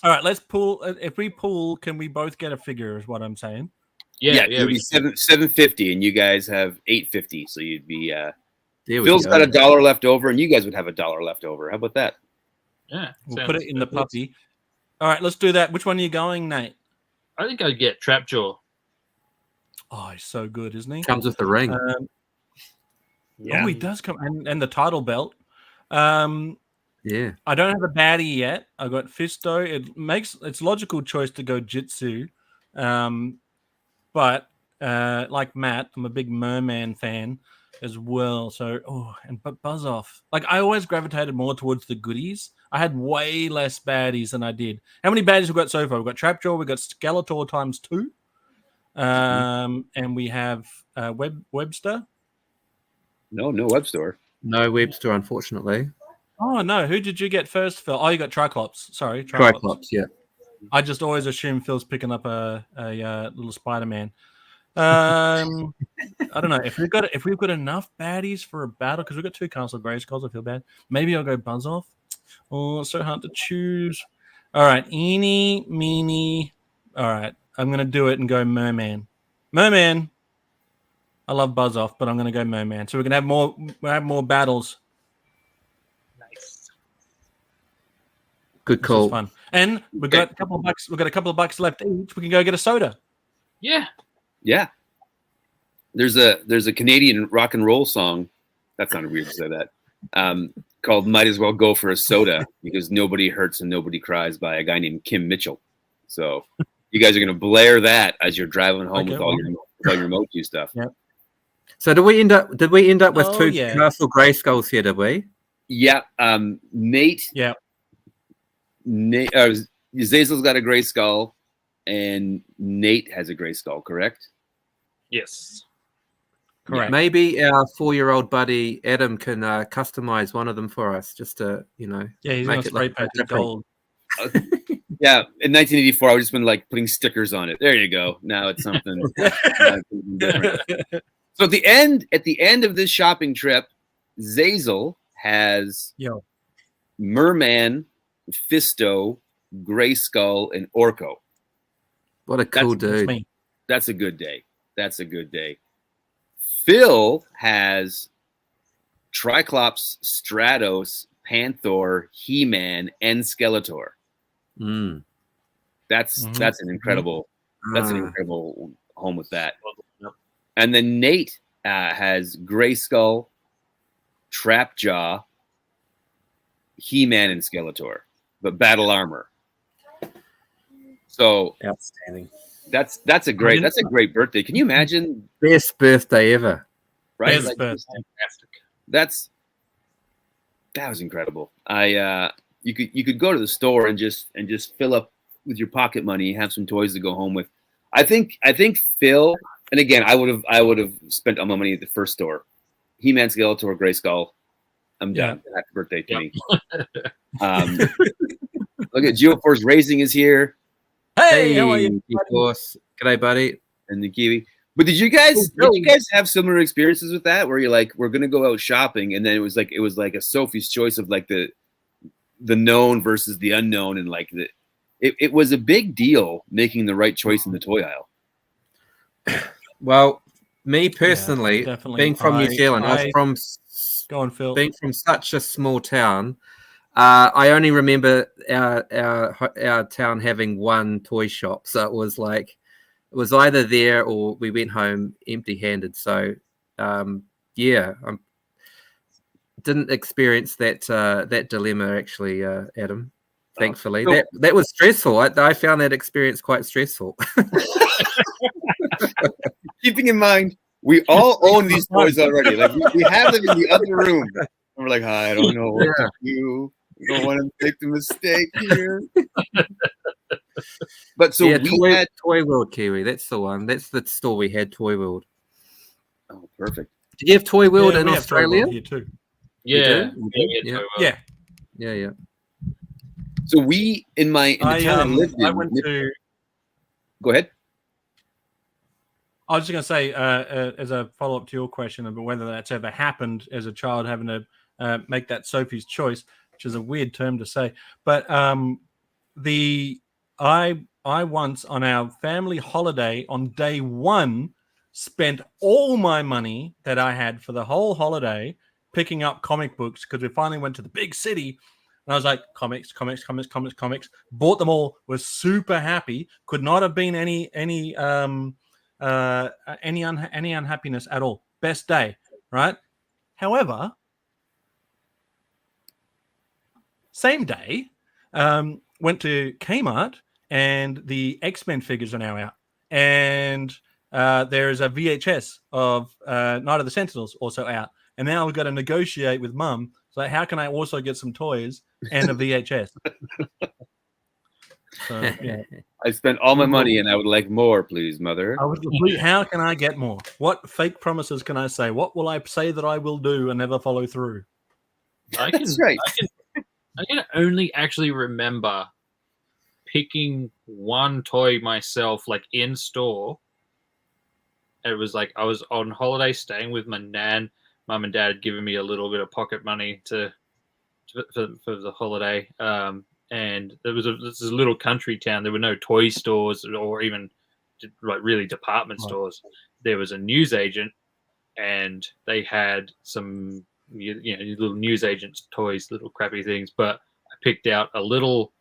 All right, let's pull. If we pull, can we both get a figure? Is what I'm saying. Yeah. It'd be $7.50, and you guys have $8.50. So you'd be. Phil's got $1 left over, and you guys would have $1 left over. How about that? Yeah, we'll put it in the puppy. All right, let's do that. Which one are you going, Nate? I think I'd get Trapjaw. Oh, he's so good, isn't he? Comes with the ring. Oh, he does come, and the title belt. Yeah, I don't have a baddie yet. I got Fisto. It's logical choice to go Jitsu, but like Matt, I'm a big Merman fan as well. So but Buzz Off. Like I always gravitated more towards the goodies. I had way less baddies than I did. How many baddies we got so far? We've got Trapjaw. We've got Skeletor times 2, and we have Webster. No Webster. No Webster, unfortunately. Oh, no. Who did you get first, Phil? Oh, you got Triclops. Sorry. Triclops, yeah. I just always assume Phil's picking up a little Spider-Man. I don't know. If we've got enough baddies for a battle, because we've got 2 Castle Grayskulls, I feel bad. Maybe I'll go Buzz Off. Oh, it's so hard to choose. All right. Eeny, meeny. All right. I'm going to do it and go Merman. Merman. I love Buzz Off, but I'm going to go Merman. So we're going to have more battles. Good call. This is fun. And we've got a couple of bucks. We've got a couple of bucks left each. We can go get a soda. Yeah. There's a Canadian rock and roll song. That sounded weird to say that. Called "Might As Well Go for a Soda" because nobody hurts and nobody cries by a guy named Kim Mitchell. So you guys are gonna blare that as you're driving home with all your Motu stuff. Yep. So did we end up with 2 Castle Grayskulls here? Did we? Yeah. Nate. Yeah. Zazel's got a gray skull, and Nate has a gray skull, correct? Yes. Correct. Maybe our 4-year-old buddy Adam can customize one of them for us, just to he's make it look different. Gold. Yeah, in 1984, I would just been like putting stickers on it. There you go. Now it's something different. So at the end of this shopping trip, Zazel has Merman, Fisto, Grayskull, and Orko. What a cool dude. That's a good day. Phil has Triclops, Stratos, Panther, He-Man, and Skeletor. That's an incredible home with that. And then Nate has Grayskull, Trapjaw, He-Man, and Skeletor, but battle armor. So outstanding. That's a great birthday. Can you imagine? Best birthday ever. Right? Best birthday. That was incredible. You could go to the store and just fill up with your pocket money, have some toys to go home with. I think Phil, and again, I would have spent all my money at the first store. He-Man, Skeletor, Grayskull. I'm done. Happy birthday to me. Look at Geoforce Racing is here. Hey, how are you? Geoforce. G'day, buddy. And the Kiwi. But did you guys have similar experiences with that, where you're like, we're gonna go out shopping, and then it was like a Sophie's choice of like the known versus the unknown, and like it was a big deal making the right choice in the toy aisle. Well, me personally, being from New Zealand, being from such a small town, I only remember our town having one toy shop, so it was like. It was either there or we went home empty-handed. So, didn't experience that dilemma actually, Adam. Thankfully, that was stressful. I found that experience quite stressful. Keeping in mind, we all own these toys already. Like we have them in the other room, and we're like, I don't know what to do. We don't want to make the mistake here. But so we had Toy World, Kiwi. That's the one. That's the store we had. Toy World. Oh, perfect. Did you have Toy World in Australia? Here too. Yeah. Yeah. So we in the town I lived in. I went to. Go ahead. I was just going to say, as a follow up to your question about whether that's ever happened as a child, having to make that Sophie's choice, which is a weird term to say, but I once on our family holiday on day one spent all my money that I had for the whole holiday picking up comic books because we finally went to the big city and I was like comics. Bought them all. Was super happy. Could not have been any unhappiness at all. Best day, right? However, same day, went to Kmart. And the X-Men figures are now out. And there is a VHS of Night of the Sentinels also out. And now we've got to negotiate with Mum. So how can I also get some toys and a VHS? So, yeah. I spent all my money and I would like more, please, Mother. How can I get more? What fake promises can I say? What will I say that I will do and never follow through? That's right. I can only actually remember picking one toy myself, like in store. It was like I was on holiday staying with my nan. Mum and Dad had given me a little bit of pocket money for the holiday. And this is a little country town. There were no toy stores or even like really department stores. There was a newsagent, and they had some little newsagent's toys, little crappy things. But I picked out a little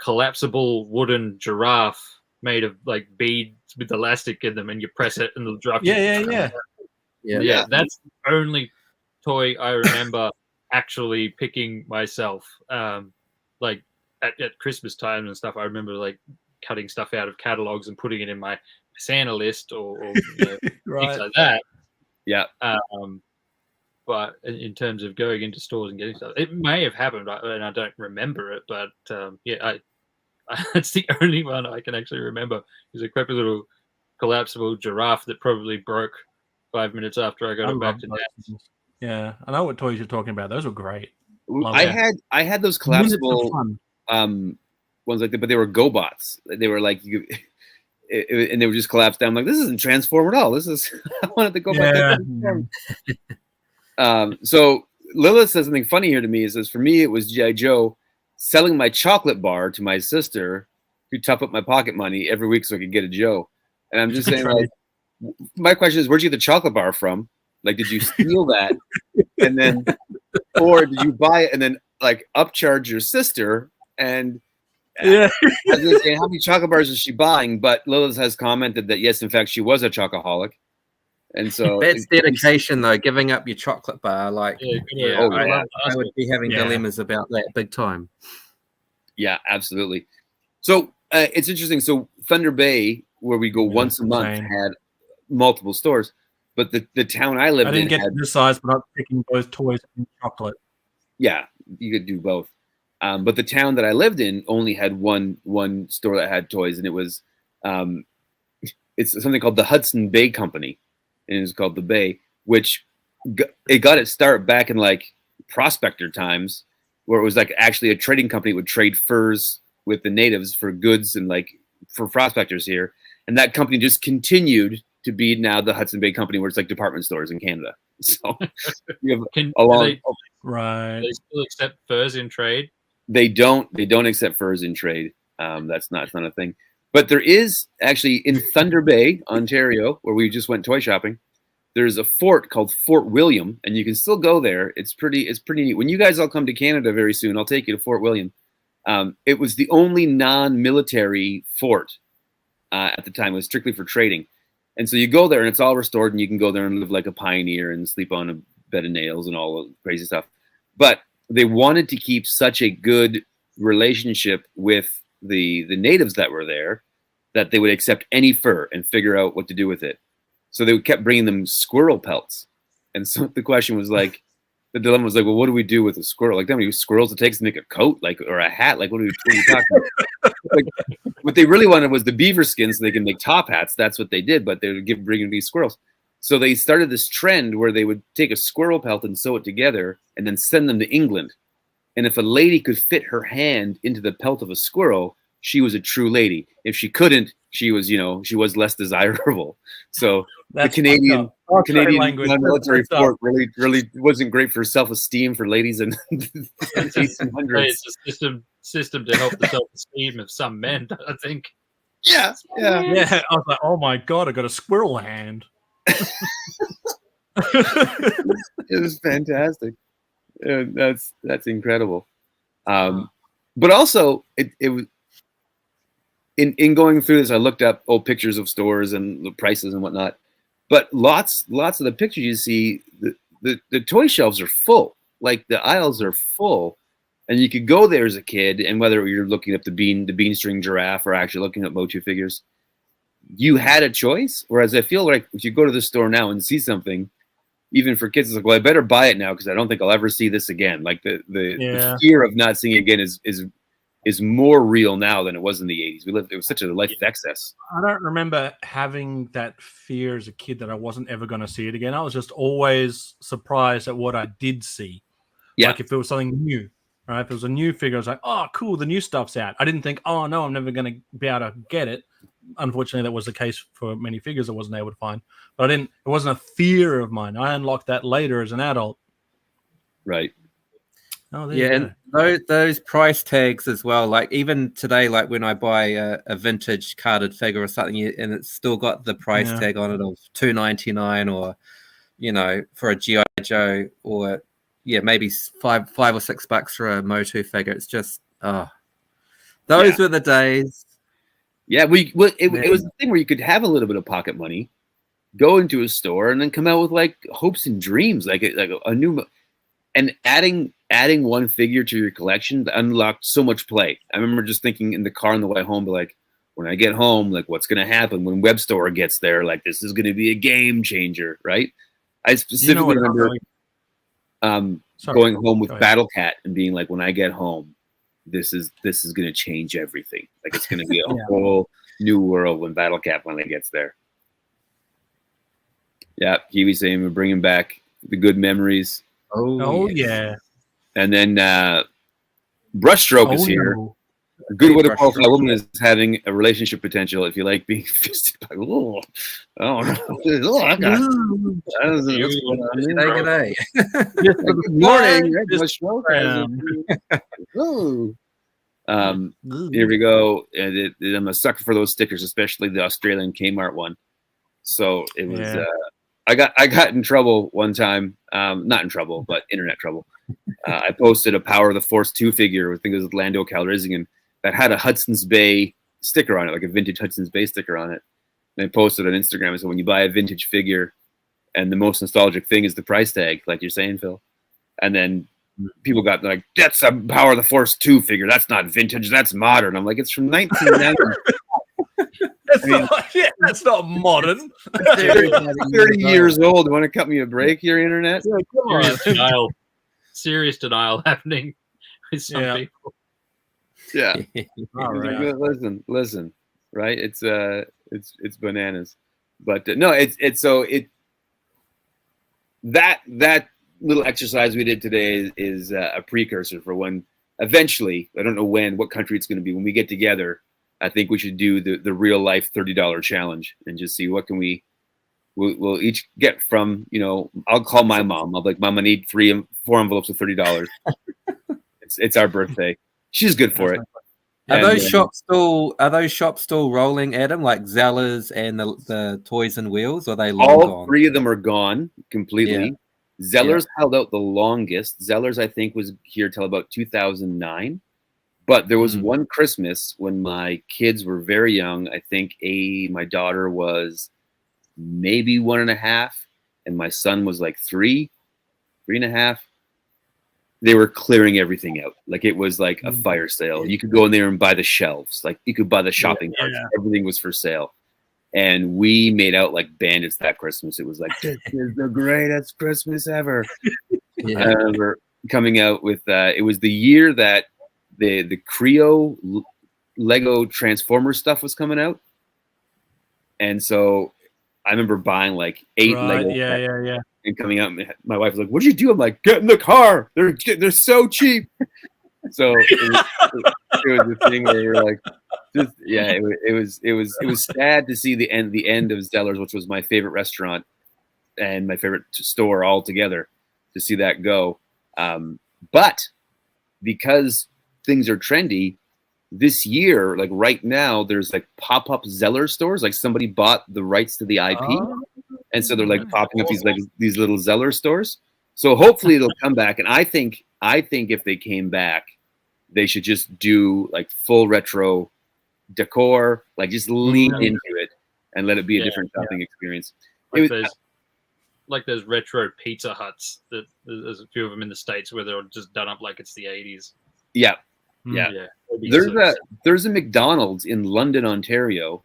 collapsible wooden giraffe made of like beads with elastic in them, and you press it and the giraffe. Yeah. That's the only toy I remember actually picking myself. Like at Christmas time and stuff, I remember like cutting stuff out of catalogs and putting it in my Santa list or things like that. Yeah. But in terms of going into stores and getting stuff, it may have happened, and I don't remember it. But it's the only one I can actually remember. Is a crappy little collapsible giraffe that probably broke 5 minutes after I got it back to Dad. Yeah, I know what toys you're talking about. Those were great. I had those collapsible ones like that, but they were GoBots. They were like and they were just collapsed down. I'm like, this isn't Transform at all. This is I wanted to go back. So Lilith says something funny here to me. It says, for me, it was G.I. Joe selling my chocolate bar to my sister who top up my pocket money every week so I could get a Joe. And I'm just saying, like, my question is, where'd you get the chocolate bar from? Like, did you steal that? And then, or did you buy it and then like upcharge your sister? And I was gonna say, how many chocolate bars is she buying? But Lilith has commented that yes, in fact, she was a chocoholic. And so that's dedication, though, giving up your chocolate bar. Like, I would be having dilemmas about that big time. Yeah, absolutely. So it's interesting. So Thunder Bay, where we go once a month same. had multiple stores. But the town I lived I didn't in get had, this size, but I'm picking both toys and chocolate. yeah, you could do both. But the town that I lived in only had one store that had toys, and it was it's something called the Hudson Bay Company, and it was called the Bay, which it got its start back in like prospector times, where it was like actually a trading company would trade furs with the natives for goods and like for prospectors here, and that company just continued to be now the Hudson Bay Company, where it's like department stores in Canada. So you have a long. Right. They still accept furs in trade. They don't accept furs in trade. That's not a thing. But there is actually in Thunder Bay, Ontario, where we just went toy shopping. There's a fort called Fort William, and you can still go there. It's pretty neat. When you guys all come to Canada very soon, I'll take you to Fort William. It was the only non-military fort at the time. It was strictly for trading. And so you go there and it's all restored, and you can go there and live like a pioneer and sleep on a bed of nails and all the crazy stuff. But they wanted to keep such a good relationship with the natives that were there that they would accept any fur and figure out what to do with it. So they kept bringing them squirrel pelts. And so the question was like, the dilemma was like, well, what do we do with a squirrel? Like, how many squirrels it takes to make a coat, like, or a hat? Like, what are we talking about? Like, what they really wanted was the beaver skin so they can make top hats. That's what they did, but they would bring these squirrels. So they started this trend where they would take a squirrel pelt and sew it together and then send them to England. And if a lady could fit her hand into the pelt of a squirrel, she was a true lady. If she couldn't, she was, she was less desirable. So That's the Canadian military That's fort really wasn't great for self-esteem for ladies in the 1800s. It's a system to help the self-esteem of some men, I think. Yeah. Yeah, I was like, oh my God, I got a squirrel hand. It was fantastic. That's incredible. But also it was in going through this, I looked up old pictures of stores and the prices and whatnot. But lots of the pictures you see, the toy shelves are full. Like the aisles are full, and you could go there as a kid, and whether you're looking up the bean string giraffe or actually looking at Motu figures, you had a choice. Whereas I feel like if you go to the store now and see something, even for kids, it's like, well, I better buy it now because I don't think I'll ever see this again. Like the fear of not seeing it again is more real now than it was in the 80s. It was such a life of excess. I don't remember having that fear as a kid that I wasn't ever going to see it again. I was just always surprised at what I did see. Yeah. Like if it was something new, right? If it was a new figure, I was like, oh, cool, the new stuff's out. I didn't think, oh, no, I'm never going to be able to get it. Unfortunately, that was the case for many figures I wasn't able to find. But it wasn't a fear of mine. I unlocked that later as an adult. Right. Oh, and those price tags as well. Like even today, like when I buy a vintage carded figure or something, and it's still got the price tag on it of $2.99, or for a GI Joe, or maybe $5 or $6 for a Motu figure. It's just those were the days. Yeah, it was the thing where you could have a little bit of pocket money, go into a store, and then come out with like hopes and dreams, like a new. And adding one figure to your collection unlocked so much play. I remember just thinking in the car on the way home, like when I get home, like what's going to happen when Web Store gets there? Like this is going to be a game changer, right? I specifically remember going home with Battle Cat and being like, when I get home, this is going to change everything. Like it's going to be a whole new world when Battle Cat finally gets there. Yeah, Kiwi saying we're bringing back the good memories. Oh yeah. And then Brushstroke is here. No. A good way to qualify a woman is having a relationship potential if you like being fisted by. Oh, I got Good morning. Here we go. And I'm a sucker for those stickers, especially the Australian Kmart one. So it was. I got in trouble one time. Not in trouble, but internet trouble. I posted a Power of the Force 2 figure. I think it was Lando Calrissian that had a Hudson's Bay sticker on it, like a vintage Hudson's Bay sticker on it. And I posted on Instagram and said, when you buy a vintage figure and the most nostalgic thing is the price tag, like you're saying, Phil. And then people got like, that's a Power of the Force 2 figure. That's not vintage. That's modern. I'm like, it's from 1990. That's not modern. 30 years old. Want to cut me a break here, internet? Yeah, come on. Serious denial happening with some people. Yeah. All right. Listen. Right? It's bananas. But no, that little exercise we did today is a precursor for when eventually, I don't know what country it's going to be, when we get together. I think we should do the real life $30 challenge and just see what can we'll each get from, I'll call my mom. I'll be like, Mom, I need 4 envelopes of $30. It's our birthday. She's good for it. Are those shops still rolling, Adam? Like Zellers and the Toys and Wheels? Or are they long all gone? 3 of them are gone completely. Yeah. Zellers held out the longest. Zellers, I think, was here till about 2009. But there was one Christmas when my kids were very young. I think my daughter was maybe 1.5, and my son was like 3.5. They were clearing everything out. Like it was like a fire sale. You could go in there and buy the shelves. Like you could buy the shopping carts. Everything was for sale. And we made out like bandits that Christmas. It was like, this is the greatest Christmas ever. I remember coming out with, it was the year that the Creo Lego Transformers stuff was coming out. And so I remember buying like 8 Lego sets and coming out. And my wife was like, "What'd you do?" I'm like, "Get in the car. They're so cheap." So it was the thing where we were like, it was sad to see the end of Zellers, which was my favorite restaurant and my favorite store altogether, to see that go. But because things are trendy this year, like right now, there's like pop-up Zeller stores. Like somebody bought the rights to the IP, and so they're like popping up these little Zeller stores. So hopefully it'll come back. And I think if they came back, they should just do like full retro decor, like just lean into it and let it be a different shopping experience. Like those retro Pizza Huts that there's a few of them in the States where they're just done up like it's the 80s. Yeah. There's a McDonald's in London, Ontario,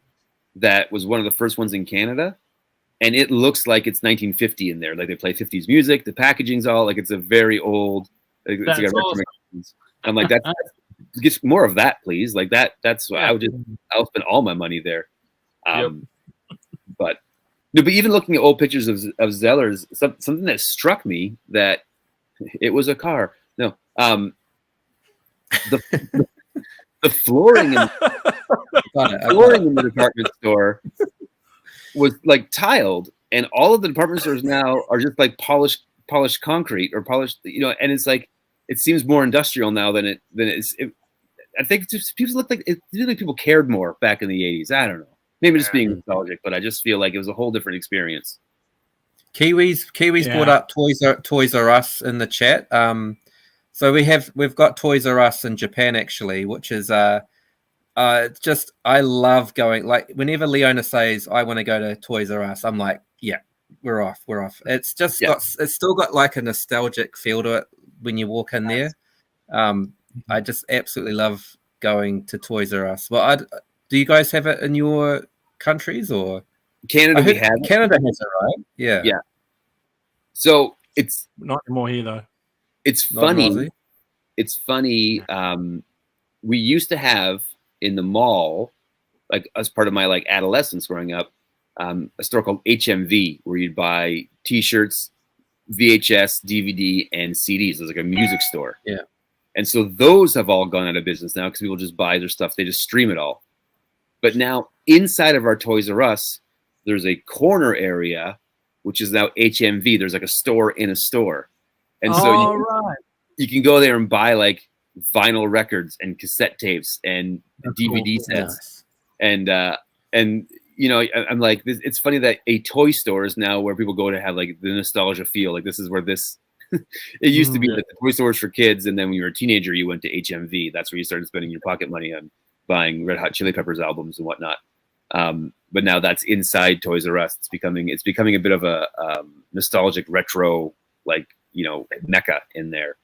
that was one of the first ones in Canada, and it looks like it's 1950 in there. Like they play 50s music. The packaging's all like it's a very old. Like, that's awesome. I'm like that's get more of that, please. Like that's I'll spend all my money there. But even looking at old pictures of Zellers, something that struck me that it was a car. No, the flooring in the department store was like tiled, and all of the department stores now are just like polished concrete or polished, and it's like it seems more industrial now than it is. I think it's just, people look like it really people cared more back in the 80s. I don't know. Maybe just being nostalgic, but I just feel like it was a whole different experience. Kiwis brought up Toys R Us in the chat. So we've got Toys R Us in Japan actually, which is just I love going. Like whenever Leona says I want to go to Toys R Us, I'm like, yeah, we're off. It's just it's still got like a nostalgic feel to it when you walk in there. I just absolutely love going to Toys R Us. Well, do you guys have it in your countries or Canada? Canada has it, right? Yeah. So it's not anymore here though. It's funny. We used to have in the mall, like as part of my like adolescence growing up, a store called HMV where you'd buy T-shirts, VHS, DVD, and CDs. It was like a music store. Yeah. And so those have all gone out of business now because people just buy their stuff. They just stream it all. But now inside of our Toys R Us, there's a corner area, which is now HMV. There's like a store in a store. And so you can go there and buy like vinyl records and cassette tapes and DVD sets. And I'm like, it's funny that a toy store is now where people go to have like the nostalgia feel. Like this is where this, it used to be that the toy stores for kids. And then when you were a teenager, you went to HMV. That's where you started spending your pocket money on buying Red Hot Chili Peppers albums and whatnot. But now that's inside Toys R Us. It's becoming a bit of a nostalgic retro, like, mecca in there.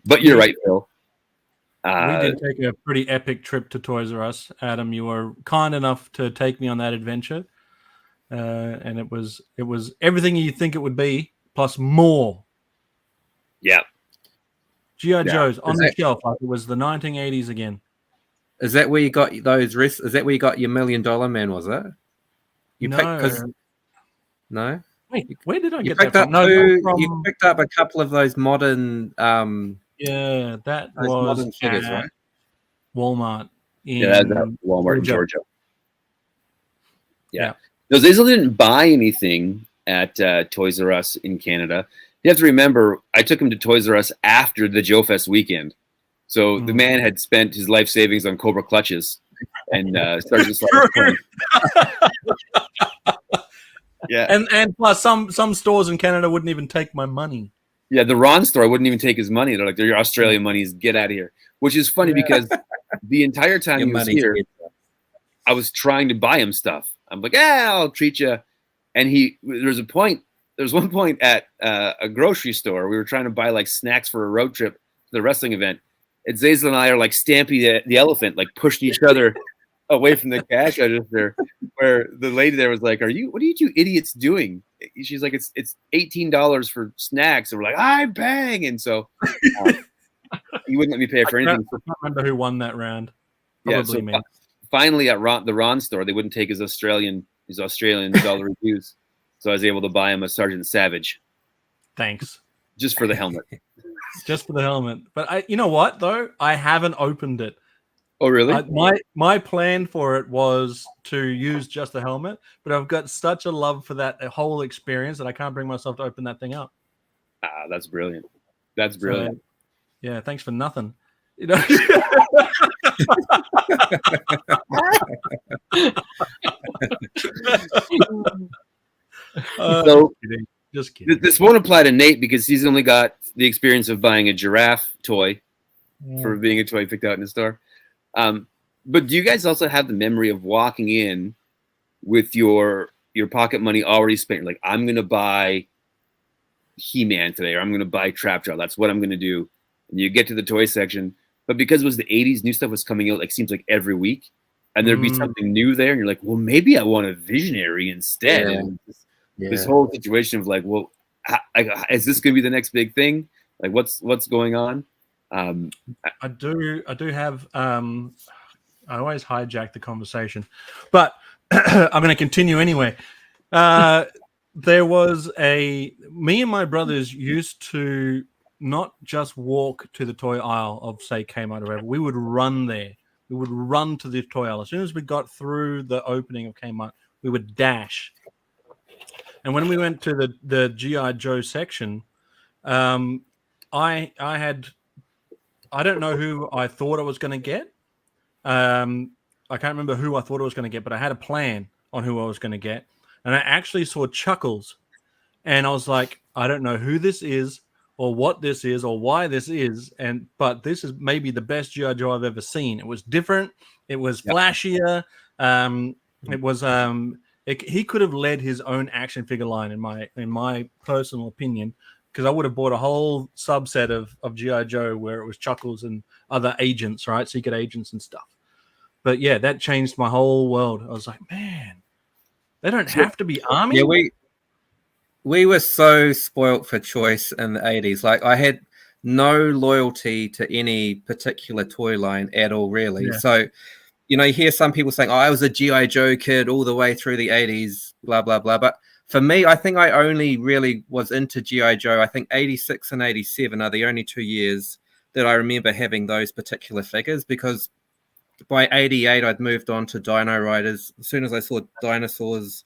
But you're right, Phil. We did take a pretty epic trip to Toys R Us. Adam, you were kind enough to take me on that adventure, and it was everything you think it would be, plus more. Yeah. G.I. Joe's on the shelf like it was the 1980s again. Is that where you got those risks? Is that where you got your $1 Million Man? Was it? No. Wait, where did I get that from? You picked up a couple of those modern. Yeah, that was modern figures, right? Walmart. That's Walmart in Georgia. Yeah. No, Zazel didn't buy anything at Toys R Us in Canada. You have to remember, I took him to Toys R Us after the Joe Fest weekend. So the man had spent his life savings on Cobra clutches and started to slide. Yeah. And plus some stores in Canada wouldn't even take my money. Yeah, the Ron store wouldn't even take his money. They're like, your Australian money's get out of here. Which is funny because the entire time he was here, I was trying to buy him stuff. I'm like, I'll treat you. And there was one point at a grocery store. We were trying to buy like snacks for a road trip to the wrestling event. And Zazel and I are like Stampy the elephant, like pushing each other away from the cash register, where the lady there was like, what are you two idiots doing? She's like, it's $18 for snacks. And we're like, I'm paying. And so he wouldn't let me pay for anything. I can't remember who won that round. Probably me. Finally at the Ron store, they wouldn't take his Australian dollar reviews. So I was able to buy him a Sergeant Savage. Thanks. Just for the helmet. Just for the helmet. But you know what, though? I haven't opened it. Oh, really? My plan for it was to use just the helmet, but I've got such a love for that whole experience that I can't bring myself to open that thing up. That's brilliant. That's brilliant. So, yeah, thanks for nothing. You know? Just kidding. This won't apply to Nate because he's only got the experience of buying a giraffe toy for being a toy picked out in the store. But do you guys also have the memory of walking in with your pocket money already spent? Like, I'm going to buy He-Man today, or I'm going to buy Trapjaw. That's what I'm going to do. And you get to the toy section. But because it was the 80s, new stuff was coming out, seems like every week. And there'd be something new there. And you're like, well, maybe I want a Visionary instead. Yeah. And this whole situation of like, well, is this going to be the next big thing? Like, what's going on? I do have I always hijack the conversation, but I'm going to continue anyway. There was me and my brothers used to not just walk to the toy aisle of, say, Kmart or whatever. We would run there. We would run to the toy aisle. As soon as we got through the opening of Kmart, we would dash. And when we went to the G.I. Joe section, I don't know who I thought I was going to get. I can't remember who I thought I was going to get, but I had a plan on who I was going to get. And I actually saw Chuckles. And I was like, I don't know who this is or what this is or why this is. But this is maybe the best G.I. Joe I've ever seen. It was different. It was flashier. It was he could have led his own action figure line in my personal opinion, because I would have bought a whole subset of G.I. Joe where it was Chuckles and other agents, right? Secret agents and stuff. But yeah, that changed my whole world. I was like, man, they don't have to be Army. Yeah, we were so spoilt for choice in the 80s. Like, I had no loyalty to any particular toy line at all, really. Yeah. So, you hear some people saying, I was a G.I. Joe kid all the way through the 80s, blah, blah, blah. But for me, I think I only really was into G.I. Joe. I think 86 and 87 are the only 2 years that I remember having those particular figures, because by 88, I'd moved on to Dino Riders. As soon as I saw dinosaurs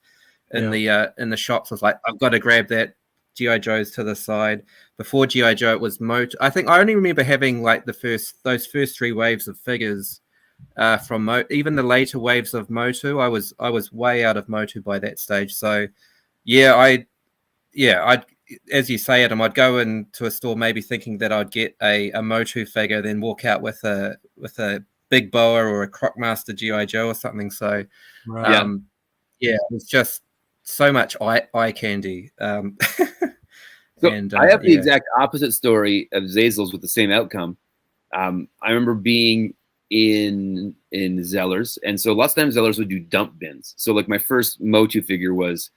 in the shops, I was like, I've got to grab that. G.I. Joe's to the side. Before G.I. Joe, it was Motu. I think I only remember having like those first 3 waves of figures from Motu. Even the later waves of Motu, I was way out of Motu by that stage. So I'd as you say, Adam, I'd go into a store maybe thinking that I'd get a Motu figure, then walk out with a Big Boa or a Crockmaster G.I. Joe or something. So it was just so much eye candy. So I have the exact opposite story of Zazel's with the same outcome. I remember being in Zellers, and so lots of times Zellers would do dump bins. So like my first Motu figure was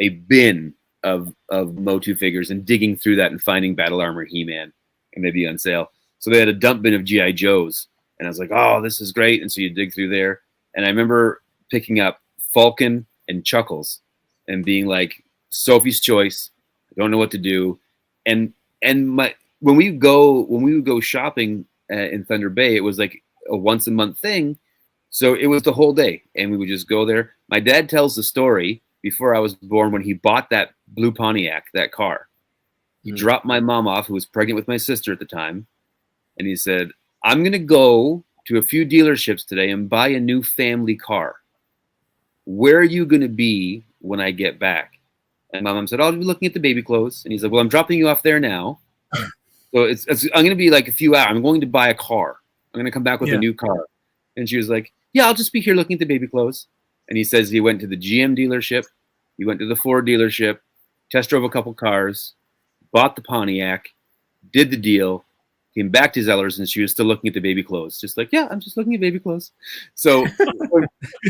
a bin of Motu figures, and digging through that and finding Battle Armor He-Man, and they'd be on sale. So they had a dump bin of GI Joes, and I was like, oh, this is great. And so you dig through there, and I remember picking up Falcon and Chuckles, and being like, Sophie's choice. I don't know what to do, and when we would go shopping in Thunder Bay, it was like a once a month thing. So it was the whole day, and we would just go there. My dad tells the story before I was born when he bought that blue Pontiac, that car. He dropped my mom off, who was pregnant with my sister at the time, and he said, I'm going to go to a few dealerships today and buy a new family car. Where are you going to be when I get back? And my mom said, I'll be looking at the baby clothes. And he's like, well, I'm dropping you off there now. So I'm going to be like a few hours. I'm going to buy a car. I'm going to come back with a new car. And she was like, yeah, I'll just be here looking at the baby clothes. And he says he went to the GM dealership. He went to the Ford dealership, test drove a couple cars, bought the Pontiac, did the deal, came back to Zellers, and she was still looking at the baby clothes. Just like, yeah, I'm just looking at baby clothes. So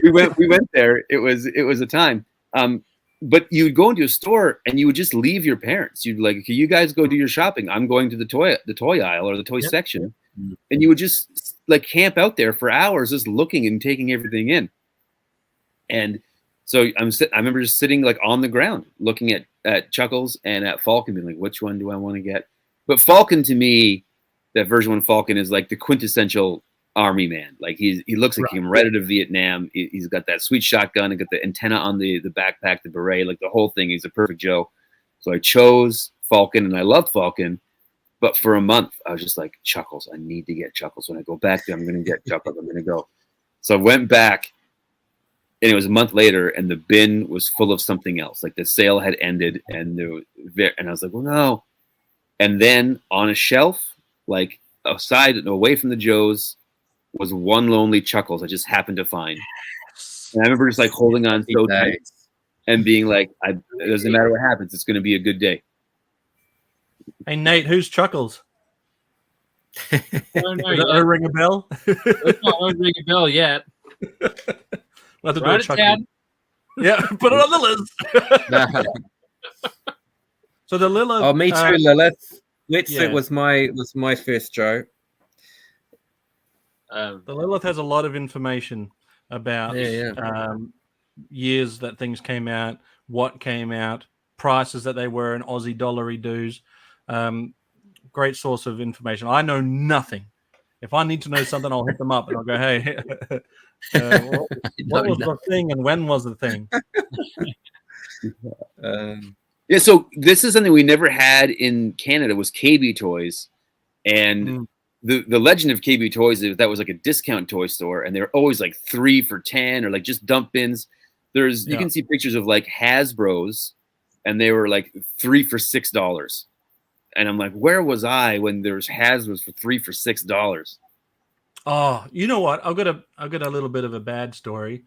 we went there. It was a time. But you would go into a store and you would just leave your parents. You'd like, okay, you guys go do your shopping. I'm going to the toy aisle or the toy section. And you would just like camp out there for hours, just looking and taking everything in. And so I remember just sitting like on the ground, looking at Chuckles and at Falcon, being like, which one do I want to get? But Falcon, to me, that version 1 Falcon is like the quintessential army man. Like he looks like he came right out of Vietnam. He's got that sweet shotgun and got the antenna on the backpack, the beret, like the whole thing. He's a perfect Joe. So I chose Falcon, and I loved Falcon. But for a month, I was just like, Chuckles. I need to get Chuckles. When I go back there, I'm going to get Chuckles. I'm going to go. So I went back, and it was a month later, and the bin was full of something else. Like the sale had ended, and I was like, well, no. And then on a shelf, like away from the Joes, was one lonely Chuckles I just happened to find. And I remember just like holding on so tight and being like, it doesn't matter what happens, it's going to be a good day. Hey, Nate, who's Chuckles? I don't know. Does that ring a bell? It's not ring a bell yet. We'll have to Write it down. Yeah, put it on the list. So the Lilith. Oh, me too, Lilith. Wetsuit was my first Joe. The Lilith has a lot of information about years that things came out, what came out, prices that they were, and Aussie dollary dues. Great source of information. I know nothing. If I need to know something, I'll hit them up and I'll go, hey, what was the thing and when was the thing? Yeah, so this is something we never had in Canada, was KB Toys. And the legend of KB Toys is that was like a discount toy store, and they were always like 3 for $10 or like just dump bins. You can see pictures of like Hasbro's, and they were like 3 for $6. And I'm like, where was I when there's Hasbro's for 3 for $6? Oh, you know what? I've got a little bit of a bad story.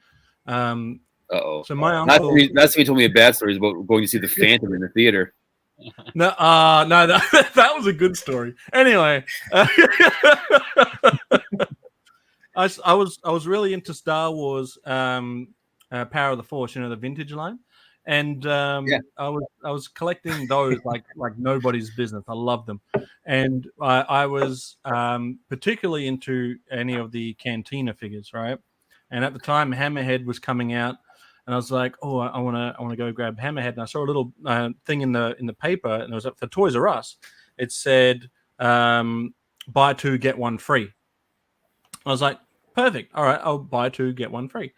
Uh-oh. So my uncle, that's he told me a bad story about going to see the Phantom in the theater. No, that was a good story. Anyway, I was really into Star Wars, Power of the Force, the vintage line, and I was collecting those like nobody's business. I love them, and I was particularly into any of the Cantina figures, right? And at the time, Hammerhead was coming out. And I was like, oh, I want to go grab Hammerhead. And I saw a little thing in the paper, and it was for Toys R Us. It said, buy 2, get 1 free. I was like, perfect. All right, I'll buy 2, get 1 free.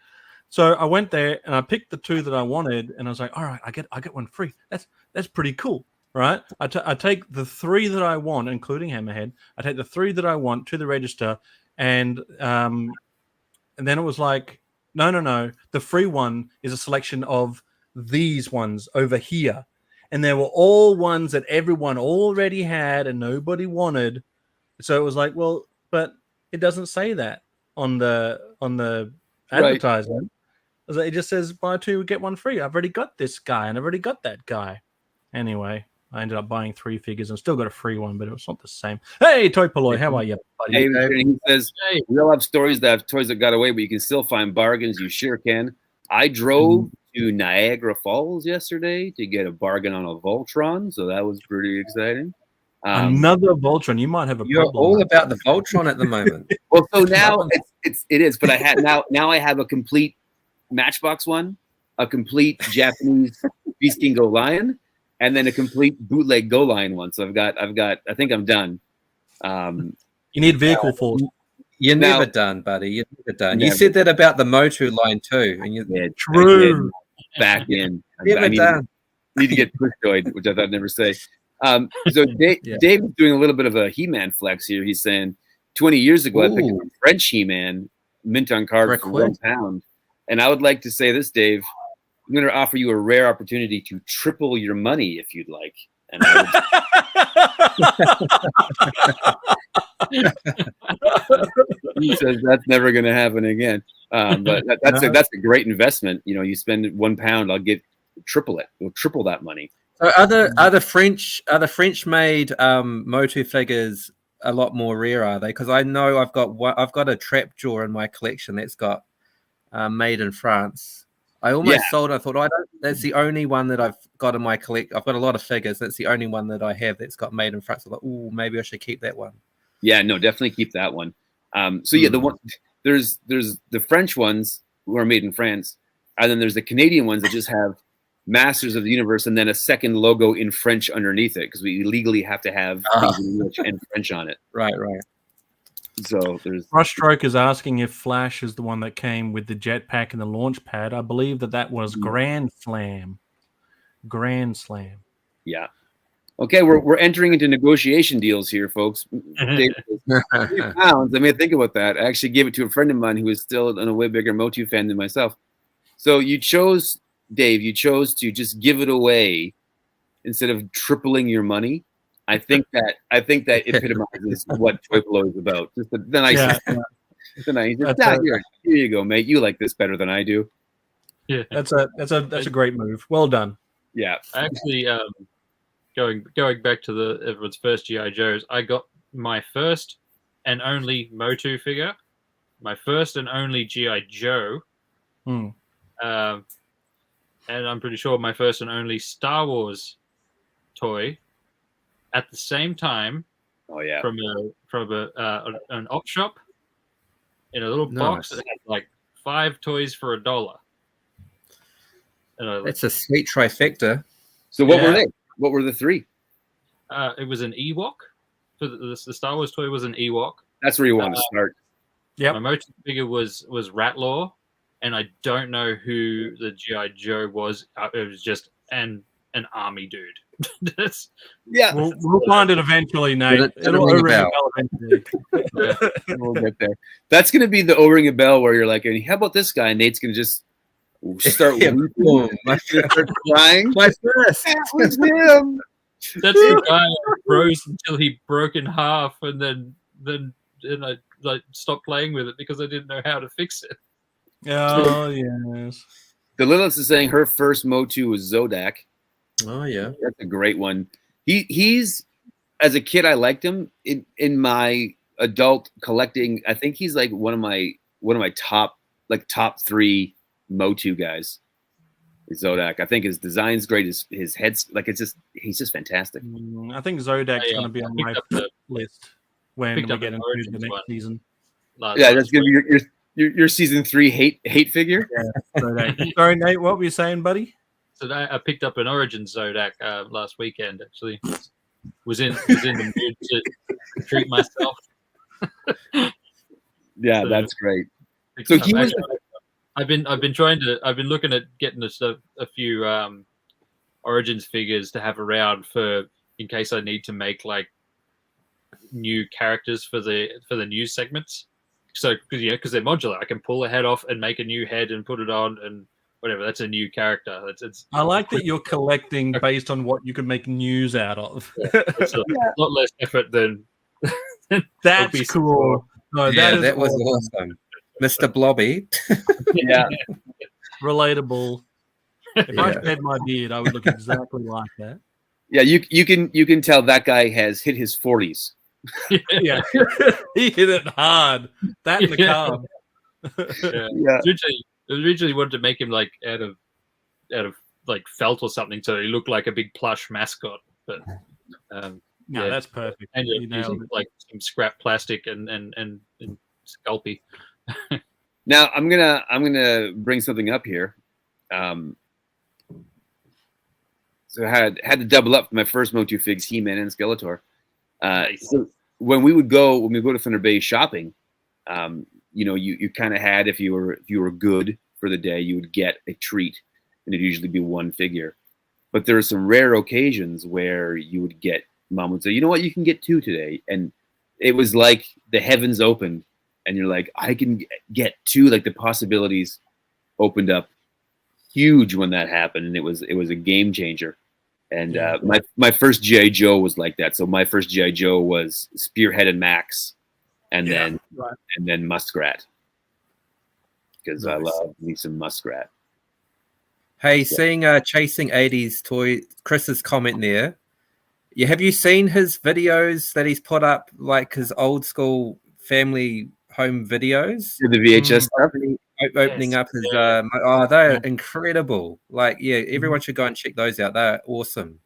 So I went there and I picked the 2 that I wanted, and I was like, all right, I get 1 free. That's pretty cool, right? I take the 3 that I want, including Hammerhead. I take the 3 that I want to the register, and then it was like, no. The free one is a selection of these ones over here. And they were all ones that everyone already had and nobody wanted. So it was like, well, but it doesn't say that on the advertisement. It just says buy 2, get 1 free. I've already got this guy and I've already got that guy. Anyway, I ended up buying 3 figures and still got a free one, but it was not the same. Hey, Toy Polloy, how are you, buddy? He says, we all have stories that have toys that got away, but you can still find bargains. You sure can. I drove to Niagara Falls yesterday to get a bargain on a Voltron, so that was pretty exciting. Another Voltron. You might have a You're problem. all about the Voltron at the moment. Well, so now it is, but I had now I have a complete Matchbox one, a complete Japanese Beast King Go Lion, and then a complete bootleg Go Lion one. So I've got I think I'm done. You need vehicle force. You're Now- never done, buddy. You're never done. You Never. said that about the Motu line too, and you Yeah, True. back in. never I need, done. need to get pushoid, which I thought I'd never say. So Yeah. Dave's doing a little bit of a He-Man flex here. He's saying 20 years ago I picked up a French He-Man mint on card for £1. And I would like to say this, Dave. I'm going to offer you a rare opportunity to triple your money if you'd like. And he says that's never going to happen again. But that's a great investment. You know, you spend £1, I'll get triple it. We'll triple that money. So are the French made Motu figures a lot more rare? Are they? Because I know I've got a trap jaw in my collection that's got made in France. I almost sold it. I thought, that's the only one that I've got in my collection. I've got a lot of figures. That's the only one that I have that's got made in France. I thought, oh, maybe I should keep that one. Yeah, no, definitely keep that one. So yeah, the one there's the French ones who are made in France, and then there's the Canadian ones that just have Masters of the Universe and then a second logo in French underneath it because we legally have to have things in English and French on it. Right. So there's Brushstroke is asking if Flash is the one that came with the jetpack and the launch pad. I believe that was Grand Slam. Grand Slam. Yeah. Okay, we're entering into negotiation deals here, folks. Dave, £3. I mean, think about that. I actually gave it to a friend of mine who is still a way bigger Motu fan than myself. So Dave, you chose to just give it away instead of tripling your money. I think that epitomizes what Toy Blow is about. Just the nice, here you go, mate. You like this better than I do. Yeah, that's a great move. Well done. Yeah, actually, going back to everyone's first GI Joes, I got my first and only Motu figure, my first and only GI Joe, and I'm pretty sure my first and only Star Wars toy. At the same time, from an op shop in a little box that had like 5 toys for $1. That's a sweet trifecta. So what were they? What were the 3? It was an Ewok. So the Star Wars toy was an Ewok. That's where you want to start. Yeah. My Motu figure was Ratlaw, and I don't know who the GI Joe was. It was just an army dude. We'll find it eventually, Nate. It'll ring a bell eventually. We'll get there. That's going to be the O-ring a bell where you're like, hey, how about this guy? And Nate's going to just start start crying. My first. That was him. That's the guy who froze until he broke in half, and then I stopped playing with it because I didn't know how to fix it. Oh yes. The Lilith is saying her first Motu was Zodak. Oh yeah, that's a great one. He's as a kid I liked him. In my adult collecting, I think he's like one of my top 3 Motu guys. Zodak. I think his design's great. His head's he's just fantastic. I think Zodak's going to be on my list when we get into the next season. Yeah, that's going to be your season 3 hate figure. Yeah, sorry, Nate. What were you saying, buddy? So I picked up an Origins Zodak last weekend. Actually, was in the mood to treat myself. Yeah, so that's great. So he was. I've been looking at getting a few Origins figures to have around in case I need to make like new characters for the news segments. So because they're modular, I can pull a head off and make a new head and put it on and. Whatever, that's a new character. I like that you're collecting based on what you can make news out of. It's a lot less effort than. That's cool. No, that was awesome, Mr. Blobby. Yeah, relatable. If I shed my beard, I would look exactly like that. Yeah, you can tell that guy has hit his 40s. Yeah, he hit it hard. That and the carb. Yeah. It was originally wanted to make him like out of like felt or something, so he looked like a big plush mascot. But No, that's perfect. and You nailed using it. like some scrap plastic and Sculpey. Now I'm gonna bring something up here. So I had to double up for my first Motu figs, He-Man and Skeletor. Nice. So when we go to Thunder Bay shopping, you kind of had, if you were good for the day, you would get a treat, and it'd usually be one figure. But there are some rare occasions where you would get, mom would say, you know what, you can get 2 today, and it was like the heavens opened, and you're like, I can get 2. Like the possibilities opened up huge when that happened, and it was a game changer. And my first G.I. Joe was like that. So my first G.I. Joe was Spearhead and Max, and then Muskrat, because I love me some Muskrat. Hey, seeing Chasing 80s toy, Chris's comment there. Yeah, have you seen his videos that he's put up, like his old school family home videos? The VHS stuff. Opening up his they're incredible. Like, yeah, everyone should go and check those out. They're awesome.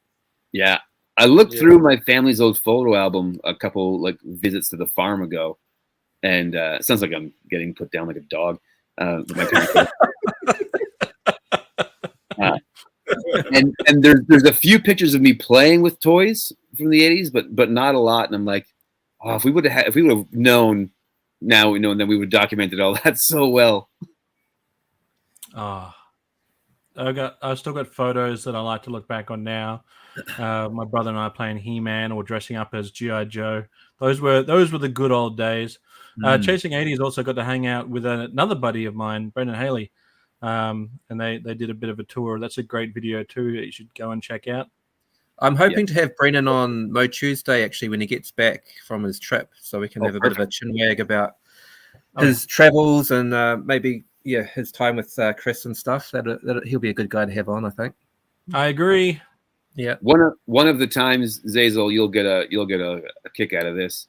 Yeah, I looked through my family's old photo album a couple like visits to the farm ago, and it sounds like I'm getting put down like a dog. And there's a few pictures of me playing with toys from the 80s, but not a lot. And I'm like, oh, if we would have known. Now we know, and then we would have documented all that so well. I still got photos that I like to look back on now. My brother and I playing He-Man or dressing up as G.I. Joe. Those were the good old days. Chasing 80s also got to hang out with another buddy of mine, Brendan Haley, and they did a bit of a tour. That's a great video too that you should go and check out. I'm hoping to have Brendan on Motuesday actually when he gets back from his trip, so we can have a bit of a chinwag about his travels and maybe his time with Chris and stuff. That he'll be a good guy to have on, I think. I agree. Yeah. One of the times, Zazel, you'll get a kick out of this,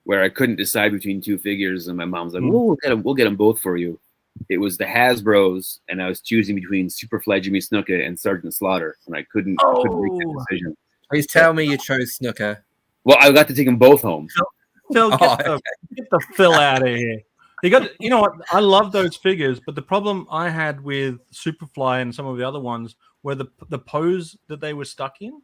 where I couldn't decide between 2 figures, and my mom's like, "We'll get them both for you." It was the Hasbros, and I was choosing between Superfly Jimmy Snuka and Sergeant Slaughter, and I couldn't make that decision. Please tell me you chose Snuka. Well, I got to take them both home. Phil, get the Phil out of here. You know what? I love those figures, but the problem I had with Superfly and some of the other ones were the pose that they were stuck in,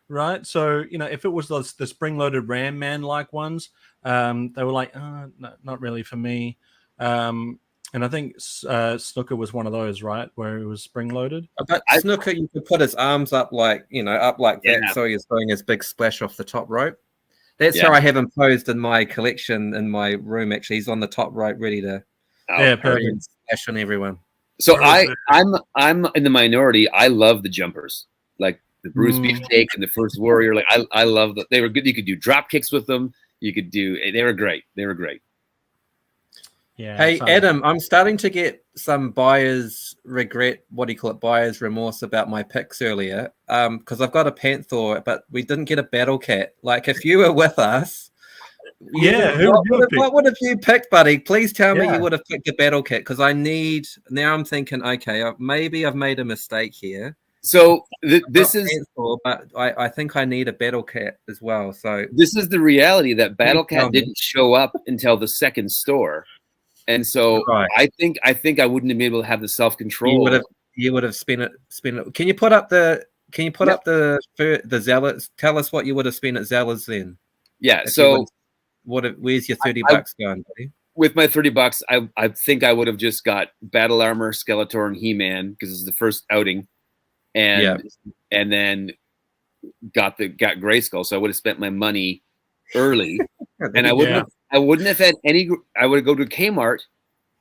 right? So, if it was the spring-loaded Ram Man-like ones, they were like, no, not really for me. And I think Snuka was one of those, right, where it was spring-loaded. But Snuka, you could put his arms up like that, so he's doing his big splash off the top rope. That's how I have him posed in my collection in my room. Actually, he's on the top rope, ready to splash on everyone. So I'm in the minority. I love the jumpers, like the Bruce Beefcake and the First Warrior. Like I love that. They were good. You could do drop kicks with them. They were great. They were great. Yeah. Hey, Adam, I'm starting to get some buyer's regret, buyer's remorse about my picks earlier. Because I've got a Panther, but we didn't get a Battle Cat. Like, if you were with us, what would have you picked, buddy? Please tell me you would have picked a Battle Cat, because now I'm thinking, okay, maybe I've made a mistake here. So this is, Panther, but I think I need a Battle Cat as well. So this is the reality that Battle Cat didn't show up until the second store. And so I think I wouldn't have been able to have the self-control. You would have spent it. Can you put up the Zealots? Tell us what you would have spent at Zealots then. Yeah. So where's your $30 going, buddy? With my $30, I think I would have just got Battle Armor, Skeletor, and He-Man, because this is the first outing, and then got Grayskull. So I would have spent my money early, and I wouldn't have had any. I would go to Kmart,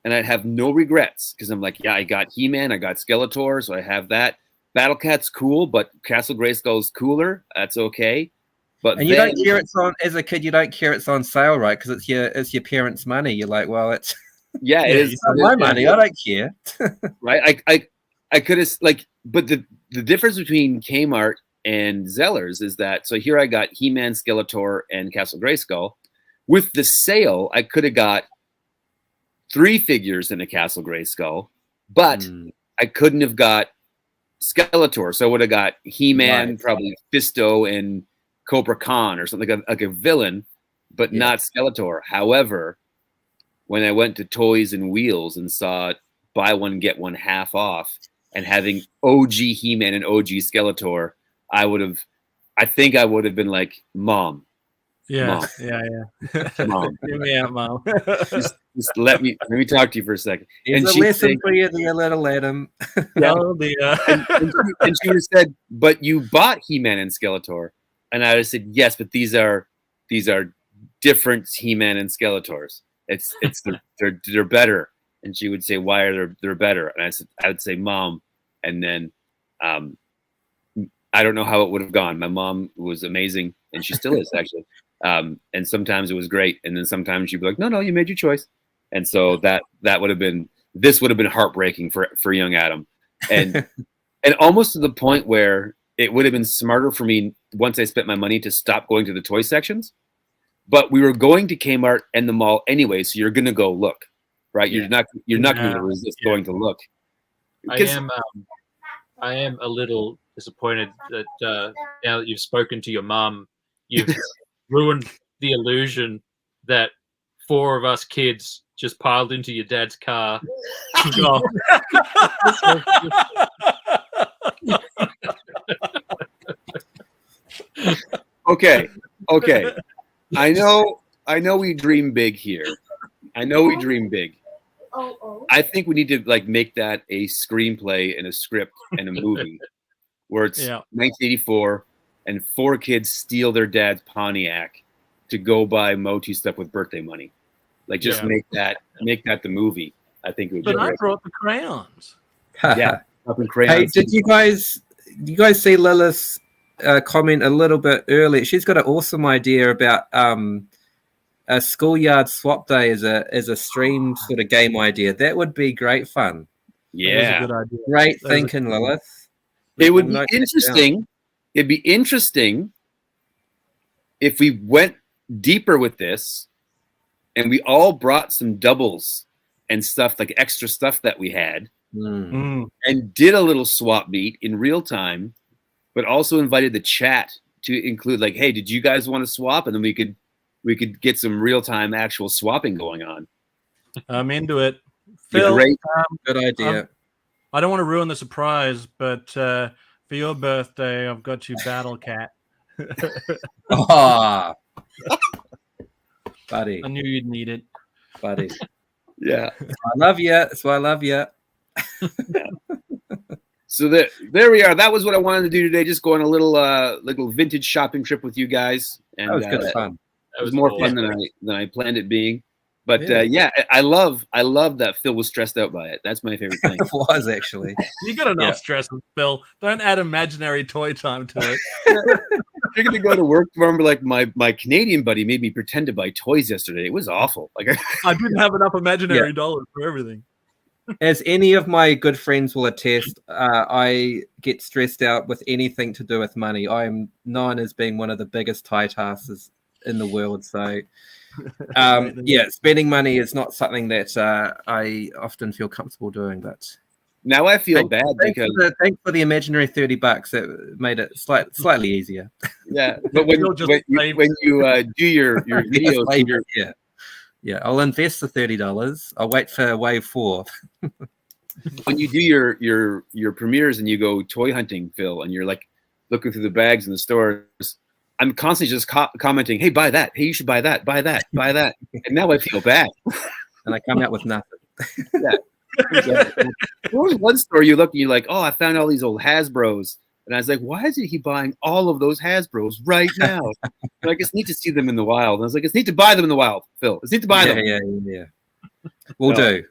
and I'd have no regrets, because I'm like, I got He-Man, I got Skeletor, so I have that. Battle Cat's cool, but Castle Grayskull's cooler. That's okay. But you don't care it's on, as a kid, you don't care it's on sale, right? Because it's your parents' money. You're like, well, it's it is my money. I don't care. Right? I could have but the difference between Kmart and Zellers is that, so here I got He-Man, Skeletor, and Castle Grayskull. With the sale, I could have got 3 figures in a Castle Grayskull, but I couldn't have got Skeletor. So I would have got He-Man, probably Fisto, and Cobra Khan or something like a villain, but not Skeletor. However, when I went to Toys and Wheels and saw buy one, get one half off, and having OG He-Man and OG Skeletor, I think I would have been like, Mom. Yeah. Mom. Give me out, Mom. just let me talk to you for a second. Here's a lesson for you, the little Adam. And she would have said, but you bought He-Man and Skeletor. And I would have said, yes, but these are different He-Man and Skeletors. They're better. And she would say, why are they better? And I would say, Mom. And then I don't know how it would have gone. My mom was amazing, and she still is actually. And sometimes it was great, and then sometimes she'd be like, "No, you made your choice." And so that would have been heartbreaking for young Adam, and almost to the point where it would have been smarter for me once I spent my money to stop going to the toy sections. But we were going to Kmart and the mall anyway, so you're going to go look, right? You're not going to resist going to look. I am a little disappointed that now that you've spoken to your mom, you've ruined the illusion that 4 of us kids just piled into your dad's car. Okay. I know we dream big here. I think we need to make that a screenplay and a script and a movie where it's 1984 and 4 kids steal their dad's Pontiac to go buy Motu stuff with birthday money. Make that the movie. I think it would. But I brought the crayons. Up in crayons. Hey, did you guys see Lilith's comment a little bit earlier? She's got an awesome idea about a schoolyard swap day as a streamed sort of game idea. That would be great fun. Yeah, good idea. Great thinking, Lilith. It would be interesting. It'd be interesting if we went deeper with this and we all brought some doubles and stuff, like extra stuff that we had, and did a little swap meet in real time, but also invited the chat to include hey, did you guys want to swap? And then we could get some real-time actual swapping going on. I'm into it. Phil, great. Good idea. I don't want to ruin the surprise, but for your birthday, I've got you Battle Cat. Oh, buddy. I knew you'd need it. Buddy. Yeah. I love you. That's why I love you. So there we are. That was what I wanted to do today. Just go on a little vintage shopping trip with you guys. And that was good fun. It was more fun than I planned it being. But I love that Phil was stressed out by it. That's my favorite thing. It was actually. You got enough stress with Phil. Don't add imaginary toy time to it. You're gonna go to work tomorrow and be like, my Canadian buddy made me pretend to buy toys yesterday. It was awful. I didn't have enough imaginary dollars for everything. As any of my good friends will attest, I get stressed out with anything to do with money. I am known as being one of the biggest tight asses in the world. So, spending money is not something that I often feel comfortable doing. But now I feel bad because thanks for the imaginary $30. It made it slightly easier. Yeah, but when you do your videos, I'll invest the $30. I'll wait for wave 4. When you do your premieres and you go toy hunting, Phil, and you're looking through the bags in the stores, I'm constantly just commenting, "Hey, buy that! Hey, you should buy that! Buy that! Buy that!" And now I feel bad. And I come out with nothing. Yeah. Exactly. There was one store you look and you're like, "Oh, I found all these old Hasbros," and I was like, "Why is he buying all of those Hasbros right now?" And I just need to see them in the wild. And I was like, "It's need to buy them in the wild, Phil. It's need to buy them." Yeah. We'll do.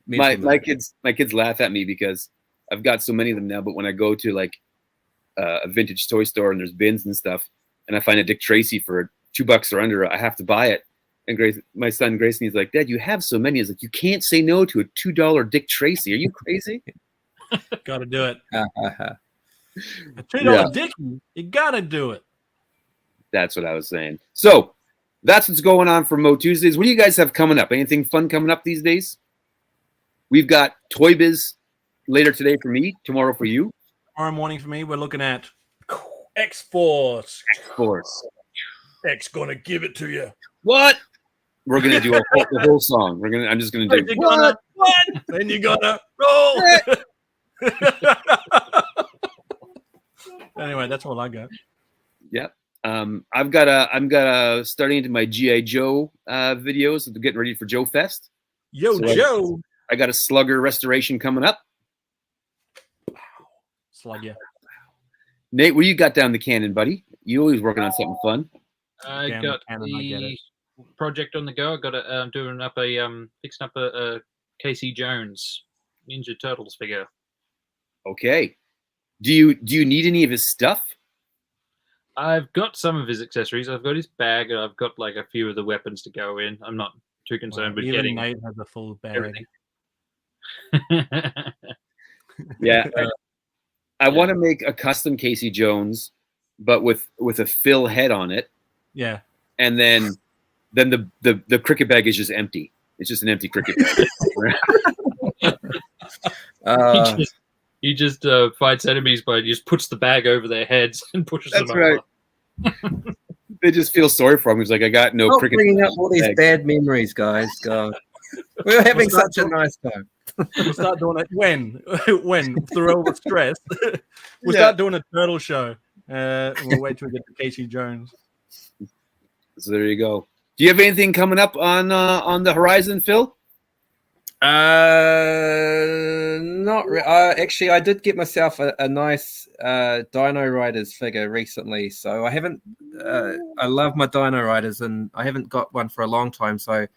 My kids laugh at me because I've got so many of them now. But when I go to a vintage toy store and there's bins and stuff, and I find a Dick Tracy for $2 or under, I have to buy it. And my son Grayson, he's like, "Dad, you have so many." He's like, "You can't say no to a $2 Dick Tracy. Are you crazy?" Got to do it. A $2 Dickie, you gotta do it. That's what I was saying. So that's what's going on for Mo Tuesdays. What do you guys have coming up? Anything fun coming up these days? We've got Toy Biz later today for me, tomorrow for you. Tomorrow morning for me, we're looking at X-Force. X-Force. X gonna give it to you. What? We're gonna do the whole song. I'm just gonna do what? Then you're gonna roll. Anyway, that's all I got. Yep. I'm starting into my G.I. Joe videos, getting ready for Joe Fest. Joe. I got a Slugger restoration coming up. Slug, yeah. Nate, what do you got down the cannon, buddy? You always working on something fun. I got the project on the go. I got fixing up a Casey Jones Ninja Turtles figure. Okay. Do you need any of his stuff? I've got some of his accessories. I've got his bag. And I've got like a few of the weapons to go in. I'm not too concerned with getting. Nate has a full bag. Everything. Yeah. I want to make a custom Casey Jones, but with a Phil head on it. Yeah. And then the cricket bag is just empty. It's just an empty cricket bag. He just fights enemies by just puts the bag over their heads and pushes them over. That's right. They just feel sorry for him. He's like, I got no cricket. Bringing up all these bad memories, guys. God, we're having such a nice time. We'll start doing it when through all the stress. We'll start doing a turtle show. We'll wait till we get to Casey Jones. So there you go. Do you have anything coming up on the horizon, Phil? Not actually. I did get myself a nice Dino Riders figure recently, so I haven't. I love my Dino Riders, and I haven't got one for a long time. So,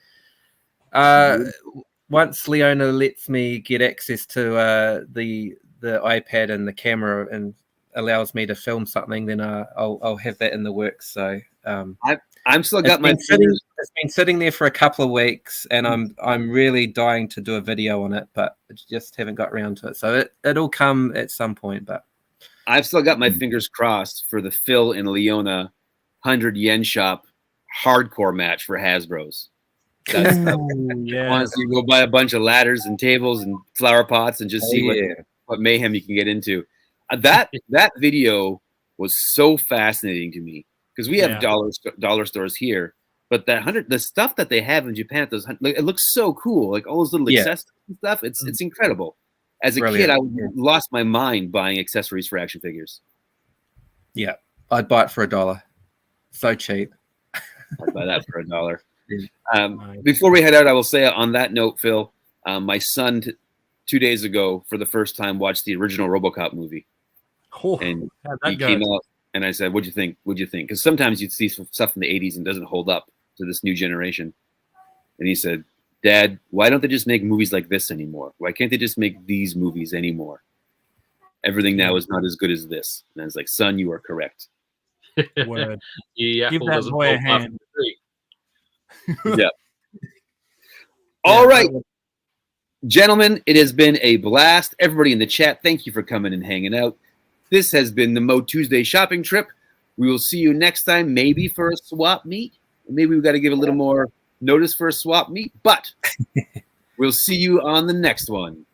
once Leona lets me get access to the iPad and the camera and allows me to film something, then I'll have that in the works. So I'm still got my it's been sitting there for a couple of weeks, and I'm really dying to do a video on it, but I just haven't got around to it. So it'll come at some point. But I've still got my fingers crossed for the Phil and Leona 100 yen shop hardcore match for Hasbro's. Honestly, go buy a bunch of ladders and tables and flower pots and just see what mayhem you can get into. That video was so fascinating to me because we have dollar stores here, but the stuff that they have in Japan, it looks so cool. Like all those little accessories and stuff. It's incredible. As a kid, I lost my mind buying accessories for action figures. Yeah, I'd buy it for $1. So cheap. I'd buy that for $1. Before we head out, I will say on that note, Phil, my son 2 days ago for the first time watched the original RoboCop movie. And he came out and I said, what'd you think? Because sometimes you'd see stuff from the 80s and it doesn't hold up to this new generation. And he said, Dad, why don't they just make movies like this anymore? Why can't they just make these movies anymore? Everything now is not as good as this. And I was like, son, you are correct. Word. Give that boy a hand. Yeah. All right. Gentlemen, it has been a blast. Everybody in the chat, thank you for coming and hanging out. This has been the Mo Tuesday shopping trip. We will see you next time, maybe for a swap meet. Maybe we've got to give a little more notice for a swap meet, but we'll see you on the next one.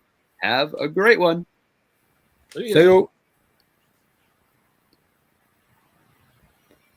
Have a great one. See you.